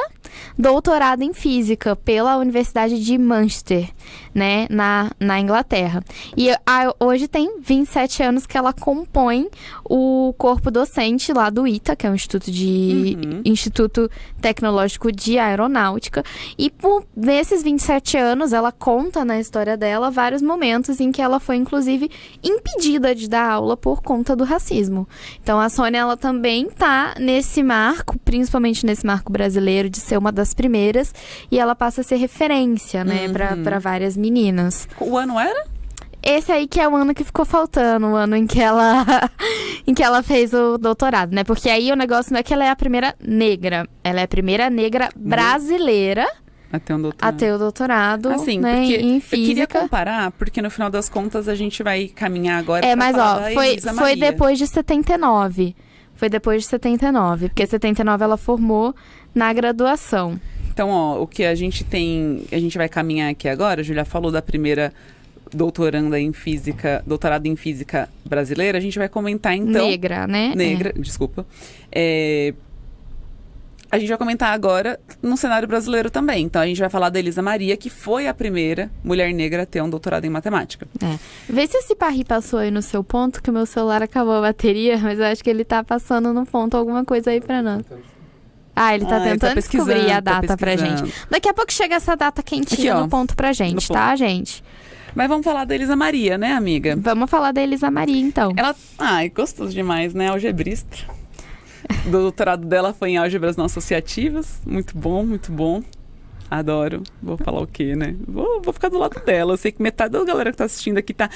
doutorada em física pela Universidade de Manchester, né, na Inglaterra. E hoje tem 27 anos que ela compõe o corpo docente lá do ITA, que é um Instituto Tecnológico de Aeronáutica. E nesses 27 anos, ela conta na história dela vários momentos em que ela foi, inclusive, impedida de dar aula por conta do racismo. Então, a Sônia, ela também tá nesse marco, principalmente nesse marco brasileiro, de ser uma das primeiras, e ela passa a ser referência, né, para várias meninas. O ano era? Esse aí que é o ano que ficou faltando, o ano em que ela fez o doutorado, né? Porque aí o negócio não é que ela é a primeira negra, ela é a primeira negra brasileira a ter o doutorado, assim, né, em física. Eu queria comparar, porque no final das contas a gente vai caminhar agora mas foi depois de 79. Foi depois de 79, porque 79 ela formou na graduação. Então, ó, o que a gente vai caminhar aqui agora, a Julia falou da primeira doutoranda em física, doutorado em física brasileira, a gente vai comentar então... Negra, né? Negra, desculpa. A gente vai comentar agora no cenário brasileiro também. Então, a gente vai falar da Elisa Maria, que foi a primeira mulher negra a ter um doutorado em matemática. Vê se esse Parry passou aí no seu ponto, que o meu celular acabou a bateria, mas eu acho que ele tá passando no ponto alguma coisa aí pra nós. Ele tá tentando descobrir a data pra gente. Daqui a pouco chega essa data quentinha aqui, no ponto pra gente, tá, gente? Mas vamos falar da Elisa Maria, né, amiga? Vamos falar da Elisa Maria, então. Ela, gostoso demais, né? Algebrista. O doutorado dela foi em álgebras não associativas. Muito bom, muito bom. Adoro. Vou falar o quê, né? Vou ficar do lado dela. Eu sei que metade da galera que tá assistindo aqui tá...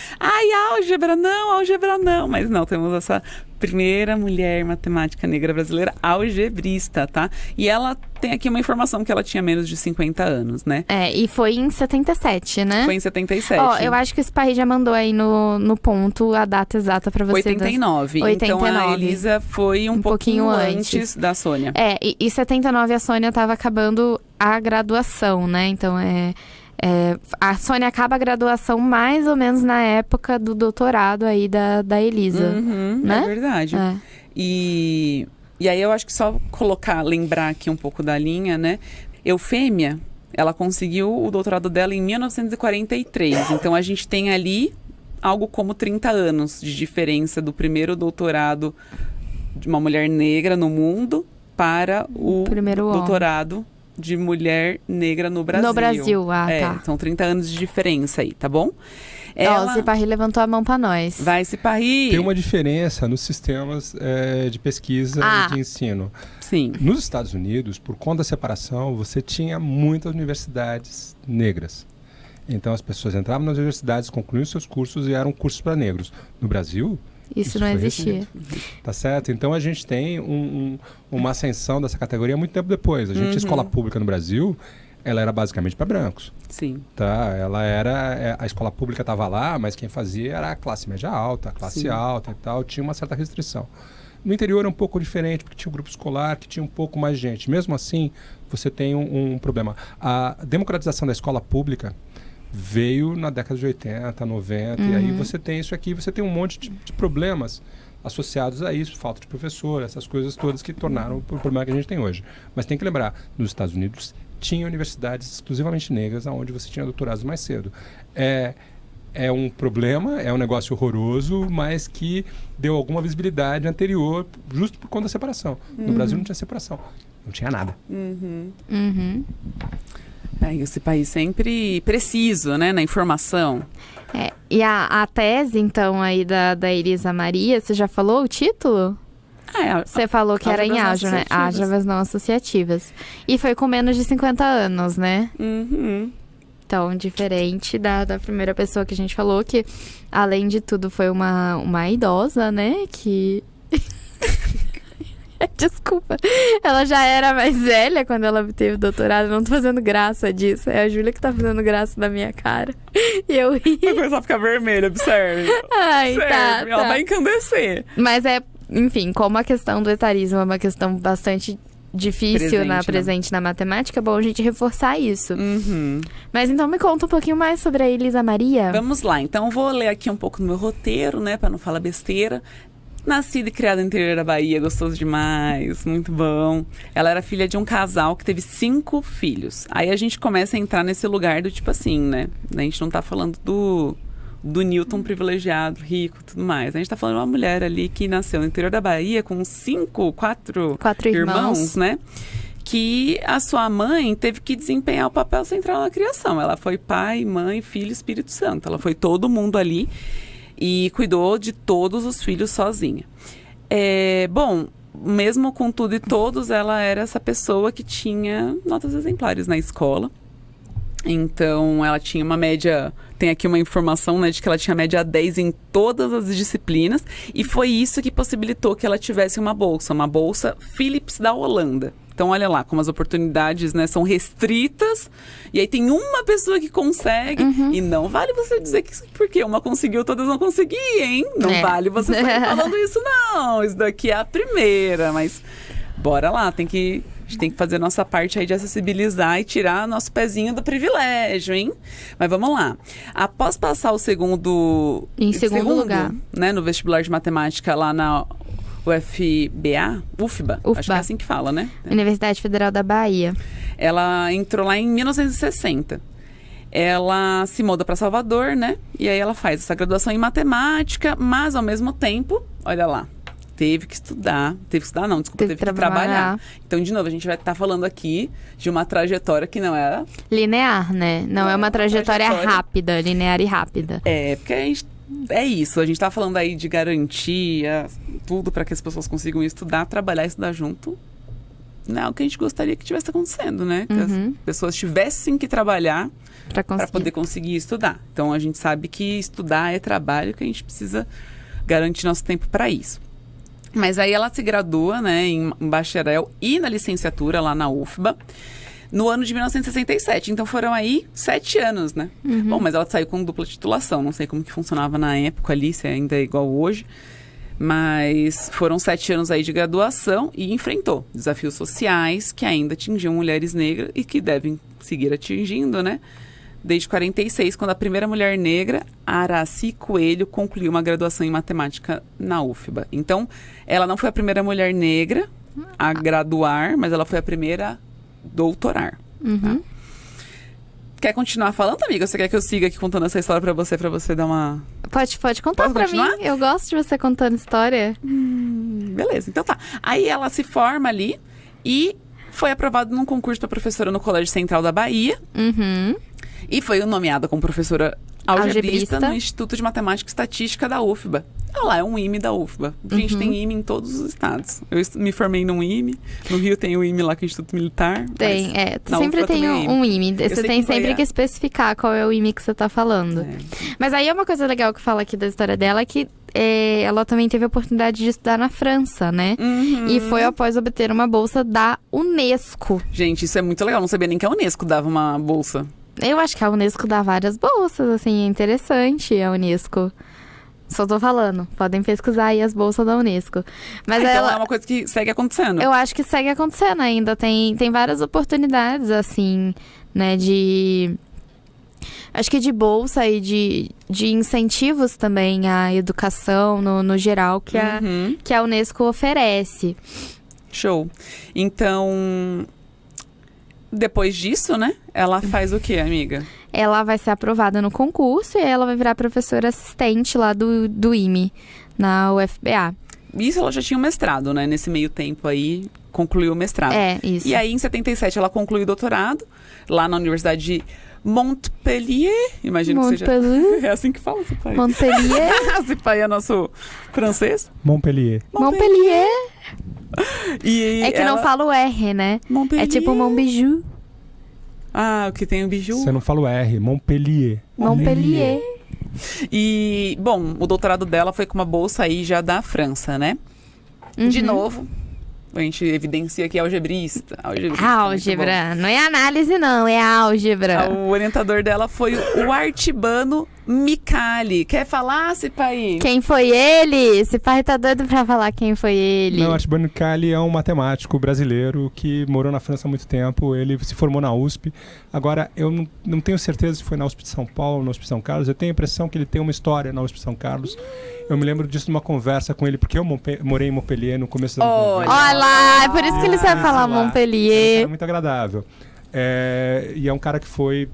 álgebra não. Mas não, temos essa primeira mulher matemática negra brasileira algebrista, tá? E ela tem aqui uma informação que ela tinha menos de 50 anos, né? E foi em 77, né? Foi em 77. Eu acho que esse Parry já mandou aí no ponto a data exata pra você. 89. Então a Elisa foi um pouquinho antes da Sônia. E 79 a Sônia tava acabando a graduação, né? Então a Sônia acaba a graduação mais ou menos na época do doutorado aí da Elisa, né? É verdade. E aí eu acho que só lembrar aqui um pouco da linha, né? Eufêmia, ela conseguiu o doutorado dela em 1943. Então a gente tem ali algo como 30 anos de diferença do primeiro doutorado de uma mulher negra no mundo para o primeiro doutorado de mulher negra no Brasil. No Brasil, tá. São 30 anos de diferença aí, tá bom? O Ciparri levantou a mão pra nós. Vai, Ciparri! Tem uma diferença nos sistemas de pesquisa e de ensino. Sim. Nos Estados Unidos, por conta da separação, você tinha muitas universidades negras. Então as pessoas entravam nas universidades, concluíam seus cursos e eram cursos para negros. No Brasil... Isso não existia. Tá certo? Então a gente tem uma ascensão dessa categoria muito tempo depois. A escola pública no Brasil, ela era basicamente para brancos. Sim. Tá? Ela era... A escola pública estava lá, mas quem fazia era a classe média alta, a classe alta e tal. Tinha uma certa restrição. No interior era um pouco diferente, porque tinha um grupo escolar que tinha um pouco mais gente. Mesmo assim, você tem um problema. A democratização da escola pública veio na década de 80, 90, e aí você tem isso aqui, você tem um monte de problemas associados a isso, falta de professor, essas coisas todas que tornaram o problema que a gente tem hoje. Mas tem que lembrar, nos Estados Unidos tinha universidades exclusivamente negras, onde você tinha doutorados mais cedo. É um problema, é um negócio horroroso, mas que deu alguma visibilidade anterior, justo por conta da separação. No Brasil não tinha separação, não tinha nada. Esse país sempre preciso, né, na informação. E a tese, então, aí da Elisa Maria, você já falou o título? Você falou que era em álgebra, né? Álgebras não associativas. E foi com menos de 50 anos, né? Então, diferente da primeira pessoa que a gente falou, que, além de tudo, foi uma idosa, né? Que... Desculpa. Ela já era mais velha quando ela teve doutorado. Não tô fazendo graça disso. É a Júlia que tá fazendo graça da minha cara. E eu ri. Vai começar a ficar vermelha, observe. Tá. Ela vai encandecer. Mas enfim, como a questão do etarismo é uma questão bastante difícil presente na matemática, é bom a gente reforçar isso. Mas então me conta um pouquinho mais sobre a Elisa Maria. Vamos lá. Então eu vou ler aqui um pouco do meu roteiro, né? Pra não falar besteira. Nascida e criada no interior da Bahia, gostoso demais, muito bom. Ela era filha de um casal que teve 5 filhos. Aí a gente começa a entrar nesse lugar do tipo assim, né? A gente não tá falando do Newton privilegiado, rico e tudo mais. A gente tá falando de uma mulher ali que nasceu no interior da Bahia com 4 irmãos, né? Que a sua mãe teve que desempenhar o papel central na criação. Ela foi pai, mãe, filho, Espírito Santo. Ela foi todo mundo ali e cuidou de todos os filhos sozinha. Bom, mesmo com tudo e todos, ela era essa pessoa que tinha notas exemplares na escola. Então, ela tinha uma média... Tem aqui uma informação, né, de que ela tinha média 10 em todas as disciplinas. E foi isso que possibilitou que ela tivesse uma bolsa Philips da Holanda. Então, olha lá, como as oportunidades, né, são restritas. E aí tem uma pessoa que consegue. E não vale você dizer que porque uma conseguiu, todas não conseguiam, hein? Não vale você sair falando isso, não. Isso daqui é a primeira. Mas bora lá, tem que gente tem que fazer a nossa parte aí de acessibilizar e tirar nosso pezinho do privilégio, hein? Mas vamos lá. Após passar o segundo... Em segundo lugar. Né, no vestibular de matemática lá na UFBA, acho que é assim que fala, né? Universidade Federal da Bahia. Ela entrou lá em 1960. Ela se muda para Salvador, né? E aí ela faz essa graduação em matemática, mas ao mesmo tempo, olha lá, teve que trabalhar. Então, de novo, a gente vai estar falando aqui de uma trajetória que não é... linear, né? Não é uma trajetória rápida, linear e rápida. Porque a gente... É isso, a gente tá falando aí de garantia, tudo para que as pessoas consigam estudar, trabalhar e estudar junto. Não é o que a gente gostaria que tivesse acontecendo, né? Que as pessoas tivessem que trabalhar para poder conseguir estudar. Então, a gente sabe que estudar é trabalho, que a gente precisa garantir nosso tempo para isso. Mas aí ela se gradua, né, em bacharel e na licenciatura lá na UFBA. No ano de 1967. Então foram aí 7 anos, né? Bom, mas ela saiu com dupla titulação. Não sei como que funcionava na época ali, se ainda é igual hoje. Mas foram 7 anos aí de graduação e enfrentou desafios sociais que ainda atingiam mulheres negras e que devem seguir atingindo, né? Desde 46, quando a primeira mulher negra, Aracy Coelho, concluiu uma graduação em matemática na UFBA. Então, ela não foi a primeira mulher negra a graduar, mas ela foi a primeira doutorar. Tá? Quer continuar falando, amiga? Você quer que eu siga aqui contando essa história pra você dar uma... Pode contar pra mim. Eu gosto de você contando história. Beleza, então tá. Aí ela se forma ali e foi aprovada num concurso pra professora no Colégio Central da Bahia. E foi nomeada como professora algebrista no Instituto de Matemática e Estatística da UFBA. Olha lá, é um IME da UFBA. A gente tem IME em todos os estados. Eu me formei num IME. No Rio tem o IME lá, que é o Instituto Militar. Tem, sempre tem um IME. Você tem sempre que especificar qual é o IME que você tá falando. Mas aí é uma coisa legal que fala aqui da história dela, que ela também teve a oportunidade de estudar na França, né? E foi após obter uma bolsa da Unesco. Gente, isso é muito legal. Não sabia nem que a Unesco dava uma bolsa. Eu acho que a Unesco dá várias bolsas, assim, é interessante a Unesco. Só tô falando, podem pesquisar aí as bolsas da Unesco. Mas então é uma coisa que segue acontecendo. Eu acho que segue acontecendo ainda, tem várias oportunidades, assim, né, acho que de bolsa e de incentivos também à educação no geral que a Unesco oferece. Show. Então... Depois disso, né? Ela faz o quê, amiga? Ela vai ser aprovada no concurso e ela vai virar professora assistente lá do IME, na UFBA. Isso ela já tinha um mestrado, né? Nesse meio tempo aí, concluiu o mestrado. Isso. E aí, em 77, ela concluiu o doutorado lá na Universidade de Montpellier. Imagino que seja... É assim que fala esse país. Montpellier. Esse país é nosso francês. Montpellier. E é que não fala o R, né? Montpellier. É tipo Montbijou. Ah, o que tem o biju. Você não fala o R, Montpellier. E, bom, o doutorado dela foi com uma bolsa aí já da França, né? De novo, a gente evidencia que é algebrista. Álgebra. Não é análise, não. É álgebra. O orientador dela foi o Artibano Micali. Quer falar, Cipaí? Quem foi ele? Cipaí tá doido pra falar quem foi ele. Não, Artibano Micali é um matemático brasileiro que morou na França há muito tempo. Ele se formou na USP. Agora, eu não tenho certeza se foi na USP de São Paulo ou na USP de São Carlos. Eu tenho a impressão que ele tem uma história na USP de São Carlos. Eu me lembro disso numa conversa com ele, porque eu morei em Montpellier no começo da Olha lá, é por isso que ele sabe falar Montpellier. É muito agradável. E é um cara que foi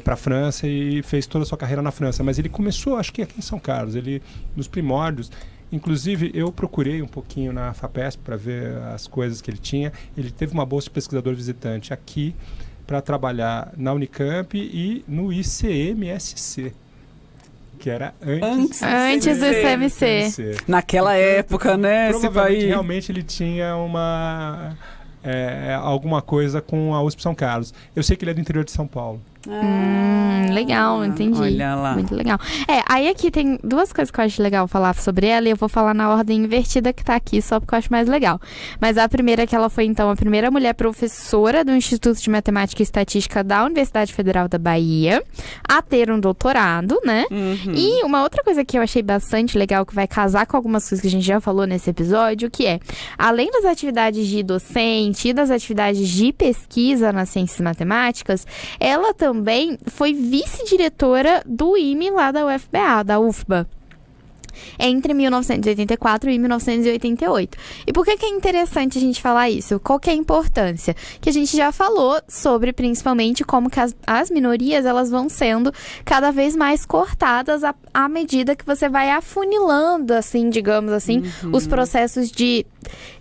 para a França e fez toda a sua carreira na França. Mas ele começou, acho que aqui em São Carlos, ele nos primórdios. Inclusive, eu procurei um pouquinho na FAPESP para ver as coisas que ele tinha. Ele teve uma bolsa de pesquisador visitante aqui para trabalhar na Unicamp e no ICMSC. Que era antes do ICMC. Naquela época, né? Provavelmente, realmente, ele tinha alguma coisa com a USP São Carlos. Eu sei que ele é do interior de São Paulo. Legal, entendi. Olha lá. Muito legal. Aí aqui tem duas coisas que eu acho legal falar sobre ela, e eu vou falar na ordem invertida que tá aqui, só porque eu acho mais legal. Mas a primeira é que ela foi, então, a primeira mulher professora do Instituto de Matemática e Estatística da Universidade Federal da Bahia a ter um doutorado, né? E uma outra coisa que eu achei bastante legal, que vai casar com algumas coisas que a gente já falou nesse episódio, que é, além das atividades de docente e das atividades de pesquisa nas ciências matemáticas, ela também foi vice-diretora do IME lá da UFBA, da UFBA, entre 1984 e 1988. E por que é interessante a gente falar isso? Qual que é a importância? Que a gente já falou sobre, principalmente, como que as minorias, elas vão sendo cada vez mais cortadas à medida que você vai afunilando, assim, digamos assim, os processos de...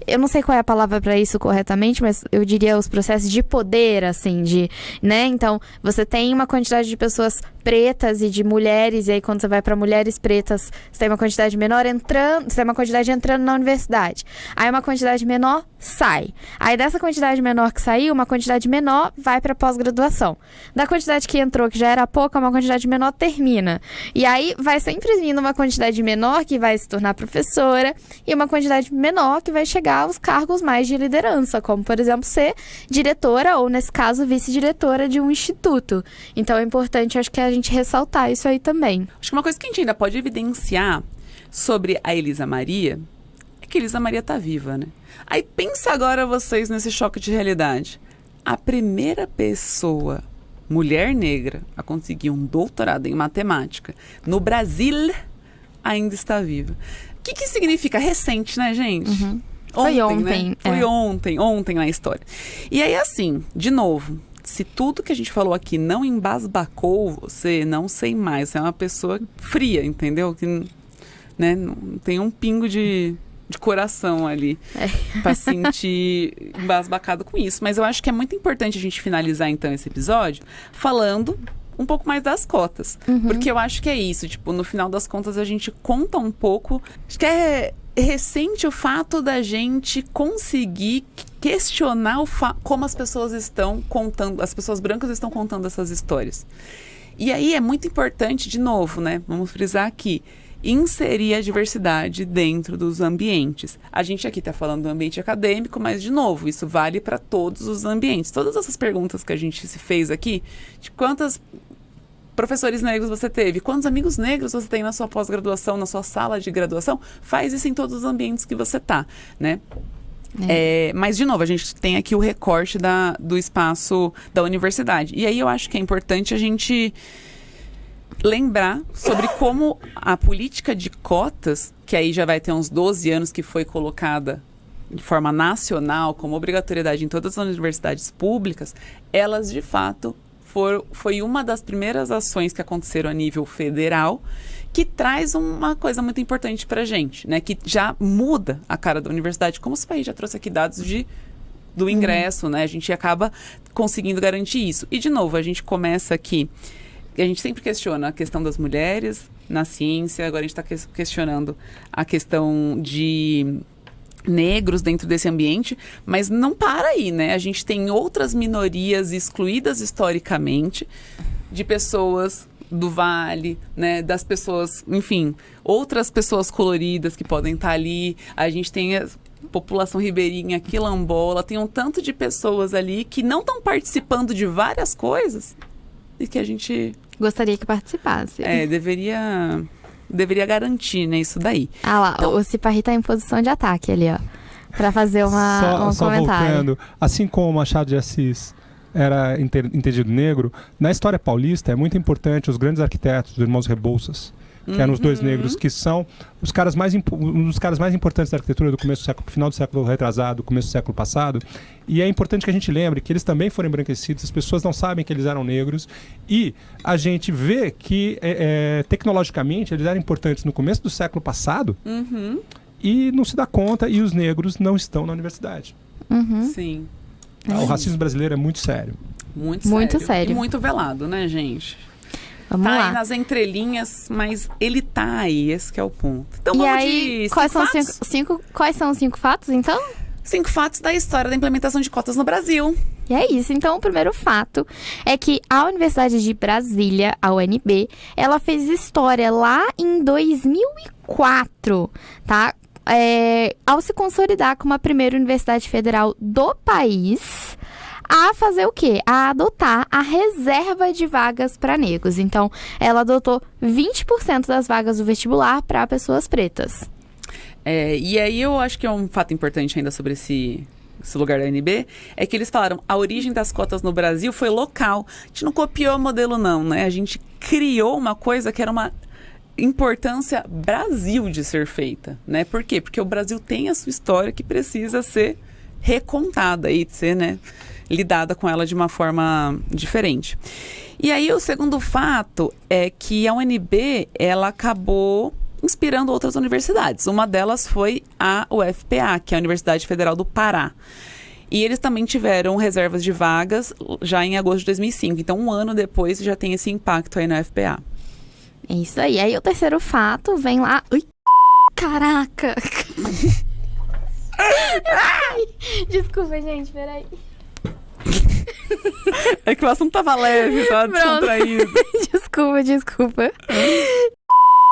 Eu não sei qual é a palavra para isso corretamente, mas eu diria os processos de poder, assim, né? Então, você tem uma quantidade de pessoas pretas e de mulheres, e aí quando você vai para mulheres pretas, você tem uma quantidade menor entrando, você tem uma quantidade entrando na universidade. Aí uma quantidade menor sai. Aí dessa quantidade menor que saiu, uma quantidade menor vai para pós-graduação. Da quantidade que entrou, que já era pouca, uma quantidade menor termina. E aí vai sempre vindo uma quantidade menor que vai se tornar professora e uma quantidade menor que vai chegar aos cargos mais de liderança, como, por exemplo, ser diretora ou, nesse caso, vice-diretora de um instituto. Então é importante, acho que a gente ressaltar isso aí também. Acho que uma coisa que a gente ainda pode evidenciar sobre a Elisa Maria é que a Elisa Maria tá viva, né? Aí pensa agora vocês nesse choque de realidade. A primeira pessoa, mulher negra, a conseguir um doutorado em matemática no Brasil ainda está viva. O que significa? Recente, né, gente? Foi ontem. Né? Foi ontem na história. E aí, assim, de novo, se tudo que a gente falou aqui não embasbacou você, não sei mais. Você é uma pessoa fria, entendeu? Que, né, não tem um pingo de coração ali pra sentir embasbacado com isso. Mas eu acho que é muito importante a gente finalizar, então, esse episódio falando um pouco mais das cotas. Porque eu acho que é isso. Tipo, no final das contas, a gente conta um pouco... Acho que é recente o fato da gente conseguir questionar como as pessoas estão contando, as pessoas brancas estão contando essas histórias. E aí é muito importante, de novo, né? Vamos frisar aqui, inserir a diversidade dentro dos ambientes. A gente aqui está falando do ambiente acadêmico, mas, de novo, isso vale para todos os ambientes. Todas essas perguntas que a gente se fez aqui, de quantas professores negros você teve, quantos amigos negros você tem na sua pós-graduação, na sua sala de graduação, faz isso em todos os ambientes que você está, né? Mas, de novo, a gente tem aqui o recorte do espaço da universidade. E aí eu acho que é importante a gente lembrar sobre como a política de cotas, que aí já vai ter uns 12 anos que foi colocada de forma nacional, como obrigatoriedade em todas as universidades públicas, elas, de fato, foi uma das primeiras ações que aconteceram a nível federal, que traz uma coisa muito importante para a gente, né? Que já muda a cara da universidade. Como o país já trouxe aqui dados do ingresso, né? A gente acaba conseguindo garantir isso. E, de novo, a gente começa aqui... A gente sempre questiona a questão das mulheres na ciência, agora a gente está questionando a questão de negros dentro desse ambiente, mas não para aí, né? A gente tem outras minorias excluídas historicamente, de pessoas do Vale, né? Das pessoas, enfim, outras pessoas coloridas que podem estar ali. A gente tem a população ribeirinha, quilombola, tem um tanto de pessoas ali que não estão participando de várias coisas e que a gente... Gostaria que participasse. Deveria garantir, né, isso daí. Ah lá, então, o Ciparri tá em posição de ataque ali, ó. Pra fazer um comentário. Voltando, assim como o Machado de Assis era entendido negro, na história paulista é muito importante os grandes arquitetos, os irmãos Rebouças, que eram os dois negros, que são um dos caras mais importantes da arquitetura do começo do século, final do século retrasado, começo do século passado. E é importante que a gente lembre que eles também foram embranquecidos, as pessoas não sabem que eles eram negros, e a gente vê que tecnologicamente eles eram importantes no começo do século passado, e não se dá conta, e os negros não estão na universidade. Sim. O racismo brasileiro é muito sério. Muito sério. E muito velado, né, gente? Vamos tá lá. aí nas entrelinhas, mas ele tá aí, esse que é o ponto. Então e vamos aí, de quais são os 5 fatos, então? 5 fatos da história da implementação de cotas no Brasil. E é isso. Então, o primeiro fato é que a Universidade de Brasília, a UNB, ela fez história lá em 2004, tá? Ao se consolidar como a primeira universidade federal do país a fazer o quê? A adotar a reserva de vagas para negros. Então, ela adotou 20% das vagas do vestibular para pessoas pretas. E aí eu acho que é um fato importante ainda sobre esse lugar da UNB, é que eles falaram, a origem das cotas no Brasil foi local. A gente não copiou o modelo não, né? A gente criou uma coisa que era uma importância Brasil de ser feita, né? Por quê? Porque o Brasil tem a sua história que precisa ser recontada e ser, né, lidada com ela de uma forma diferente. E aí o segundo fato é que a UNB, ela acabou inspirando outras universidades. Uma delas foi a UFPA, que é a Universidade Federal do Pará. E eles também tiveram reservas de vagas já em agosto de 2005. Então, um ano depois, já tem esse impacto aí na UFPA. É isso aí. Aí o terceiro fato vem lá... Ui, caraca! Ai, desculpa, gente, peraí. É que o assunto tava leve, tava descontraído. Desculpa.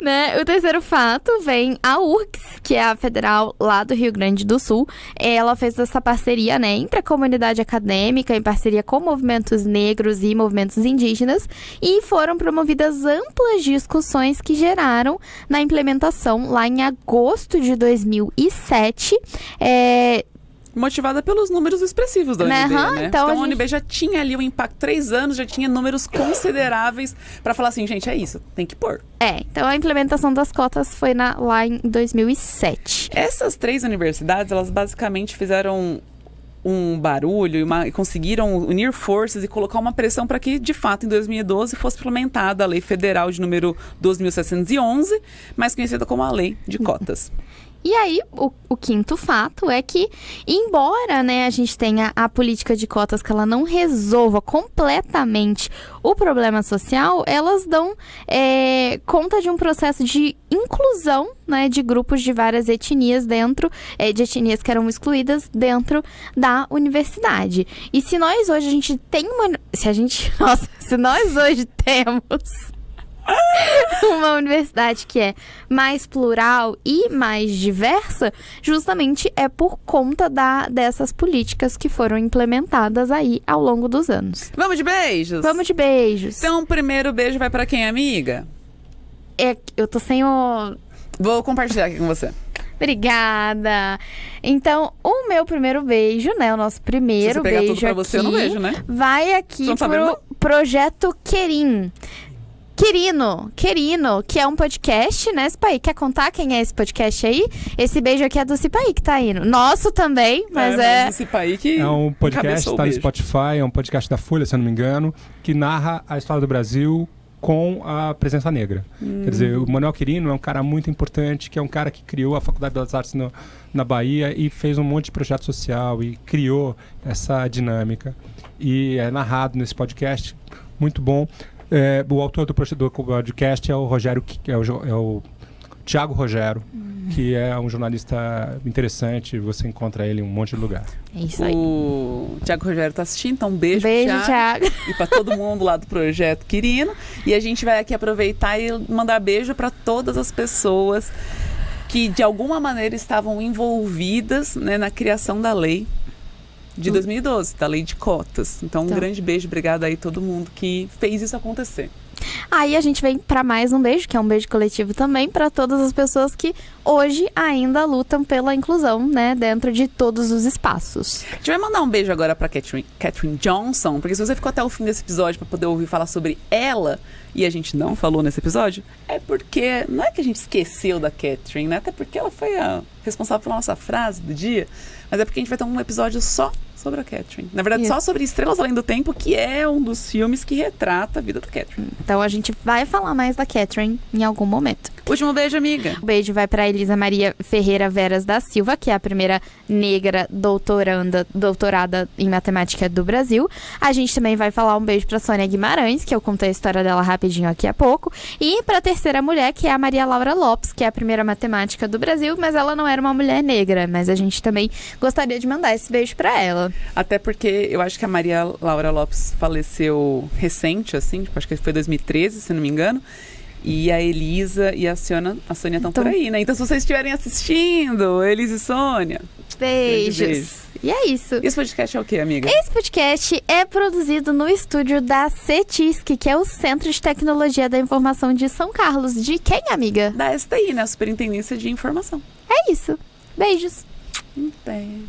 Né? O terceiro fato vem a URGS, que é a federal lá do Rio Grande do Sul. Ela fez essa parceria, né, entre a comunidade acadêmica, em parceria com movimentos negros e movimentos indígenas, e foram promovidas amplas discussões que geraram na implementação lá em agosto de 2007. Motivada pelos números expressivos da UNB, né? Então a UNB já tinha ali um impacto, 3 anos, já tinha números consideráveis para falar assim, gente, é isso, tem que pôr. Então a implementação das cotas foi lá em 2007. Essas 3 universidades, elas basicamente fizeram um barulho e conseguiram unir forças e colocar uma pressão para que, de fato, em 2012 fosse implementada a Lei Federal de número 12.711, mais conhecida como a Lei de Cotas. E aí, o quinto fato é que, embora, né, a gente tenha a política de cotas que ela não resolva completamente o problema social, elas dão conta de um processo de inclusão, né, de grupos de várias etnias dentro, de etnias que eram excluídas dentro da universidade. E se nós hoje a gente tem se nós hoje temos uma universidade que é mais plural e mais diversa, justamente é por conta dessas políticas que foram implementadas aí ao longo dos anos. Vamos de beijos? Vamos de beijos. Então, o primeiro beijo vai pra quem, amiga? Eu tô sem o... Vou compartilhar aqui com você. Obrigada. Então, o meu primeiro beijo, né? O nosso primeiro beijo aqui... Se você pegar tudo pra você, eu não beijo, né? Vai aqui pro Projeto Querim. Querino, que é um podcast, né, Cipaí? Quer contar quem é esse podcast aí? Esse beijo aqui é do Cipaí que tá indo. Nosso também, mas mas o Cipaí que é um podcast, tá no Spotify, é um podcast da Folha, se eu não me engano, que narra a história do Brasil com a presença negra. Quer dizer, o Manuel Quirino é um cara muito importante, que é um cara que criou a Faculdade de Belas Artes na Bahia e fez um monte de projeto social e criou essa dinâmica. E é narrado nesse podcast, muito bom. O autor do podcast é o Rogério, é o Thiago Rogério, que é um jornalista interessante, você encontra ele em um monte de lugar. É isso aí. O Thiago Rogério tá assistindo, então um beijo Thiago. E para todo mundo lá do Projeto Quirino. E a gente vai aqui aproveitar e mandar beijo para todas as pessoas que de alguma maneira estavam envolvidas, né, na criação da lei de 2012, da Lei de Cotas. Então, um grande beijo, obrigada aí a todo mundo que fez isso acontecer. Aí a gente vem para mais um beijo, que é um beijo coletivo também, para todas as pessoas que hoje ainda lutam pela inclusão, né, dentro de todos os espaços. A gente vai mandar um beijo agora para Katherine Johnson, porque se você ficou até o fim desse episódio para poder ouvir falar sobre ela, e a gente não falou nesse episódio, é porque não é que a gente esqueceu da Katherine, né? Até porque ela foi a responsável pela nossa frase do dia, mas é porque a gente vai ter um episódio só sobre a Katherine. Na verdade, só sobre Estrelas Além do Tempo, que é um dos filmes que retrata a vida da Katherine. Então a gente vai falar mais da Katherine em algum momento. Último beijo, amiga. O beijo vai para Elisa Maria Ferreira Veras da Silva, que é a primeira negra doutorada em matemática do Brasil. A gente também vai falar um beijo para Sônia Guimarães, que eu contei a história dela rapidinho aqui a pouco. E para a terceira mulher, que é a Maria Laura Lopes, que é a primeira matemática do Brasil, mas ela não era uma mulher negra. Mas a gente também gostaria de mandar esse beijo para ela. dela. Até porque eu acho que a Maria Laura Lopes faleceu recente, assim, tipo, acho que foi 2013, se não me engano. E a Elisa e a Sônia estão por aí, né? Então, se vocês estiverem assistindo, Elisa e Sônia... Beijos. E é isso. Esse podcast é o quê, amiga? Esse podcast é produzido no estúdio da CETISC, que é o Centro de Tecnologia da Informação de São Carlos. De quem, amiga? Da STI, né? Superintendência de Informação. É isso. Beijos. Bem...